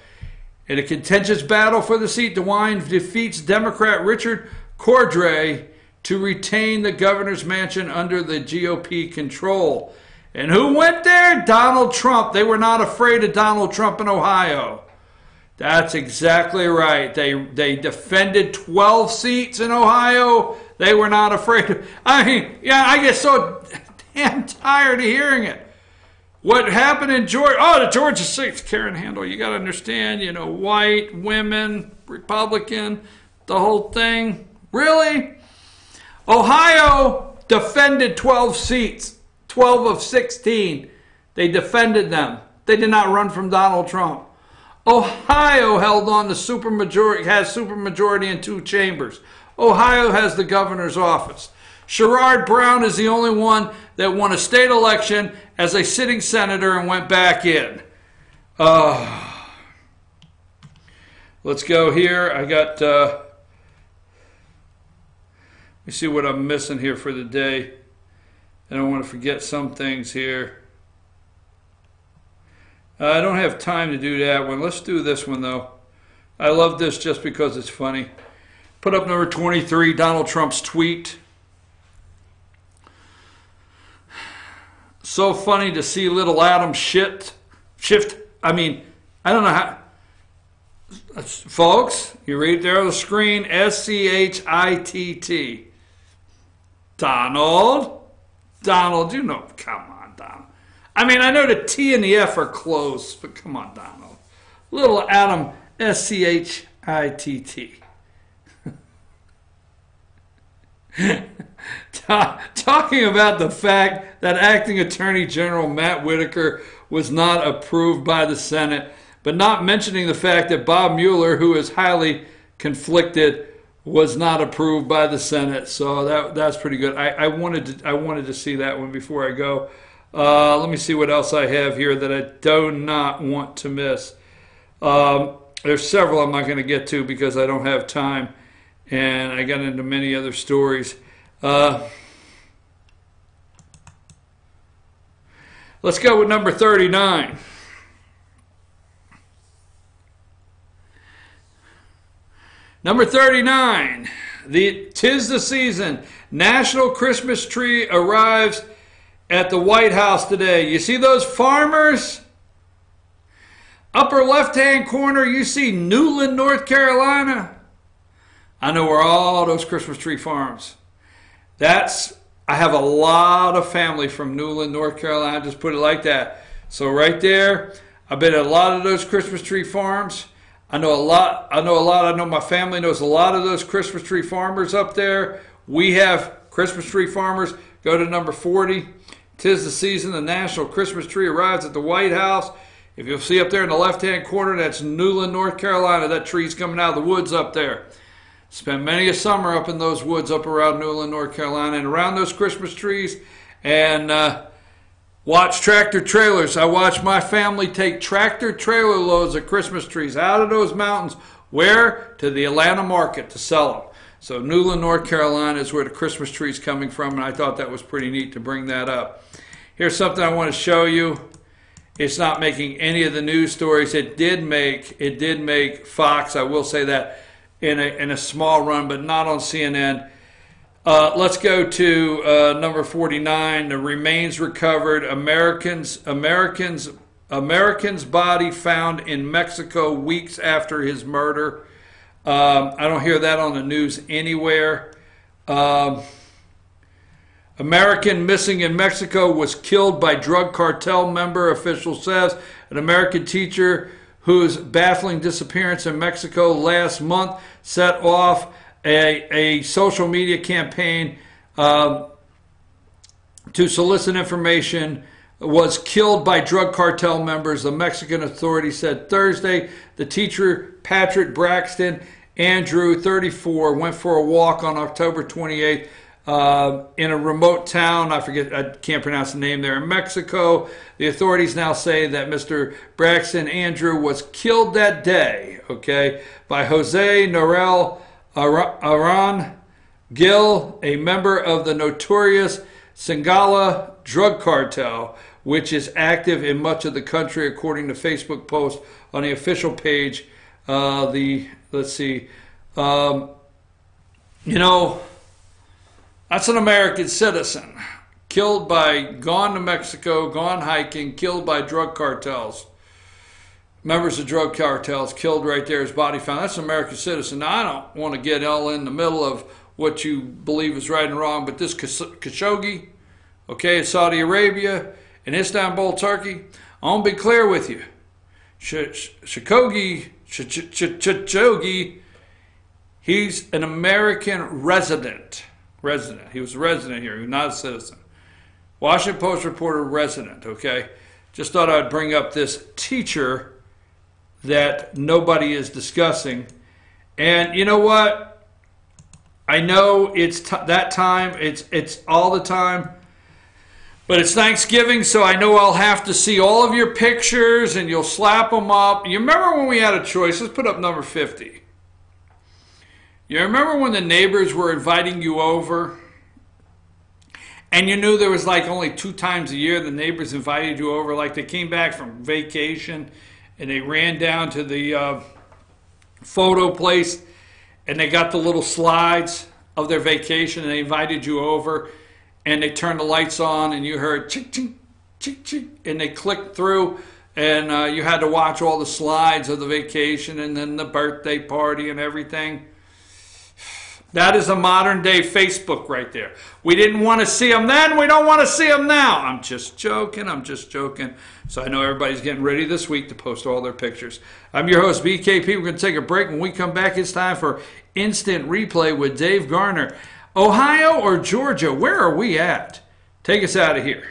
In a contentious battle for the seat, DeWine defeats Democrat Richard Cordray to retain the governor's mansion under the GOP control. And who went there? Donald Trump. They were not afraid of Donald Trump in Ohio. That's exactly right. They defended 12 seats in Ohio. They were not afraid. I get so damn tired of hearing it. What happened in Georgia? Oh, the Georgia seats, Karen Handel. You got to understand, white, women, Republican, the whole thing. Really? Ohio defended 12 seats, 12 of 16. They defended them. They did not run from Donald Trump. Ohio held on to supermajority, has supermajority in 2 chambers. Ohio has the governor's office. Sherrod Brown is the only one that won a state election as a sitting senator and went back in. Let's go here. I got, let me see what I'm missing here for the day. I don't want to forget some things here. I don't have time to do that one. Let's do this one, though. I love this just because it's funny. Put up number 23, Donald Trump's tweet. So funny to see little Adam shift. I mean, I don't know how. Folks, you read there on the screen, SCHITT. Donald, you know, come on, Donald. I mean, I know the T and the F are close, but come on, Donald. Little Adam, SCHITT. Talking about the fact that Acting Attorney General Matt Whitaker was not approved by the Senate, but not mentioning the fact that Bob Mueller, who is highly conflicted, was not approved by the Senate. So that's pretty good. I wanted to see that one before I go. Let me see what else I have here that I do not want to miss. There's several I'm not going to get to because I don't have time, and I got into many other stories. Let's go with number 39. Number 39, tis the season. National Christmas tree arrives at the White House today. You see those farmers? Upper left-hand corner, you see Newland, North Carolina. I know where all those Christmas tree farms. I have a lot of family from Newland, North Carolina, just put it like that. So right there, I've been at a lot of those Christmas tree farms. I know my family knows a lot of those Christmas tree farmers up there. We have Christmas tree farmers. Go to number 40. 'Tis the season. The national Christmas tree arrives at the White House. If you'll see up there in the left-hand corner, that's Newland, North Carolina. That tree's coming out of the woods up there. Spent many a summer up in those woods up around Newland, North Carolina, and around those Christmas trees, and watch tractor trailers. I watched my family take tractor trailer loads of Christmas trees out of those mountains. Where? To the Atlanta market to sell them. So Newland, North Carolina is where the Christmas tree is coming from, and I thought that was pretty neat to bring that up. Here's something I want to show you. It's not making any of the news stories. It did make Fox, I will say that, in a small run, but not on CNN. Let's go to number 49. The remains recovered. American's body found in Mexico weeks after his murder. I don't hear that on the news anywhere. American missing in Mexico was killed by drug cartel member, official says. An American teacher whose baffling disappearance in Mexico last month set off a social media campaign to solicit information, was killed by drug cartel members, the Mexican authorities said Thursday. The teacher, Patrick Braxton Andrew, 34, went for a walk on October 28th in a remote town. I can't pronounce the name there, in Mexico. The authorities now say that Mr. Braxton Andrew was killed that day, by Jose Norel Aran Gil, a member of the notorious Singala drug cartel, which is active in much of the country, according to Facebook posts on the official page. That's an American citizen gone to Mexico, gone hiking, killed by drug cartels. Members of drug cartels killed right there, his body found. That's an American citizen. Now, I don't want to get all in the middle of what you believe is right and wrong, but this Khashoggi, in Saudi Arabia, in Istanbul, Turkey, I want to be clear with you. Khashoggi, he's an American resident. He was a resident here. He was not a citizen. Washington Post reporter, resident, Just thought I'd bring up this teacher that nobody is discussing. And you know what? I know it's that time. It's all the time. But it's Thanksgiving, so I know I'll have to see all of your pictures, and you'll slap them up. You remember when we had a choice? Let's put up number 50. You remember when the neighbors were inviting you over? And you knew there was like only 2 times a year the neighbors invited you over. Like they came back from vacation and they ran down to the photo place and they got the little slides of their vacation and they invited you over and they turned the lights on and you heard chick, chick, chick, chick, and they clicked through and you had to watch all the slides of the vacation and then the birthday party and everything. That is a modern day Facebook right there. We didn't want to see them then. We don't want to see them now. I'm just joking. So I know everybody's getting ready this week to post all their pictures. I'm your host, BKP. We're going to take a break. When we come back, it's time for Instant Replay with Dave Garner. Ohio or Georgia, where are we at? Take us out of here.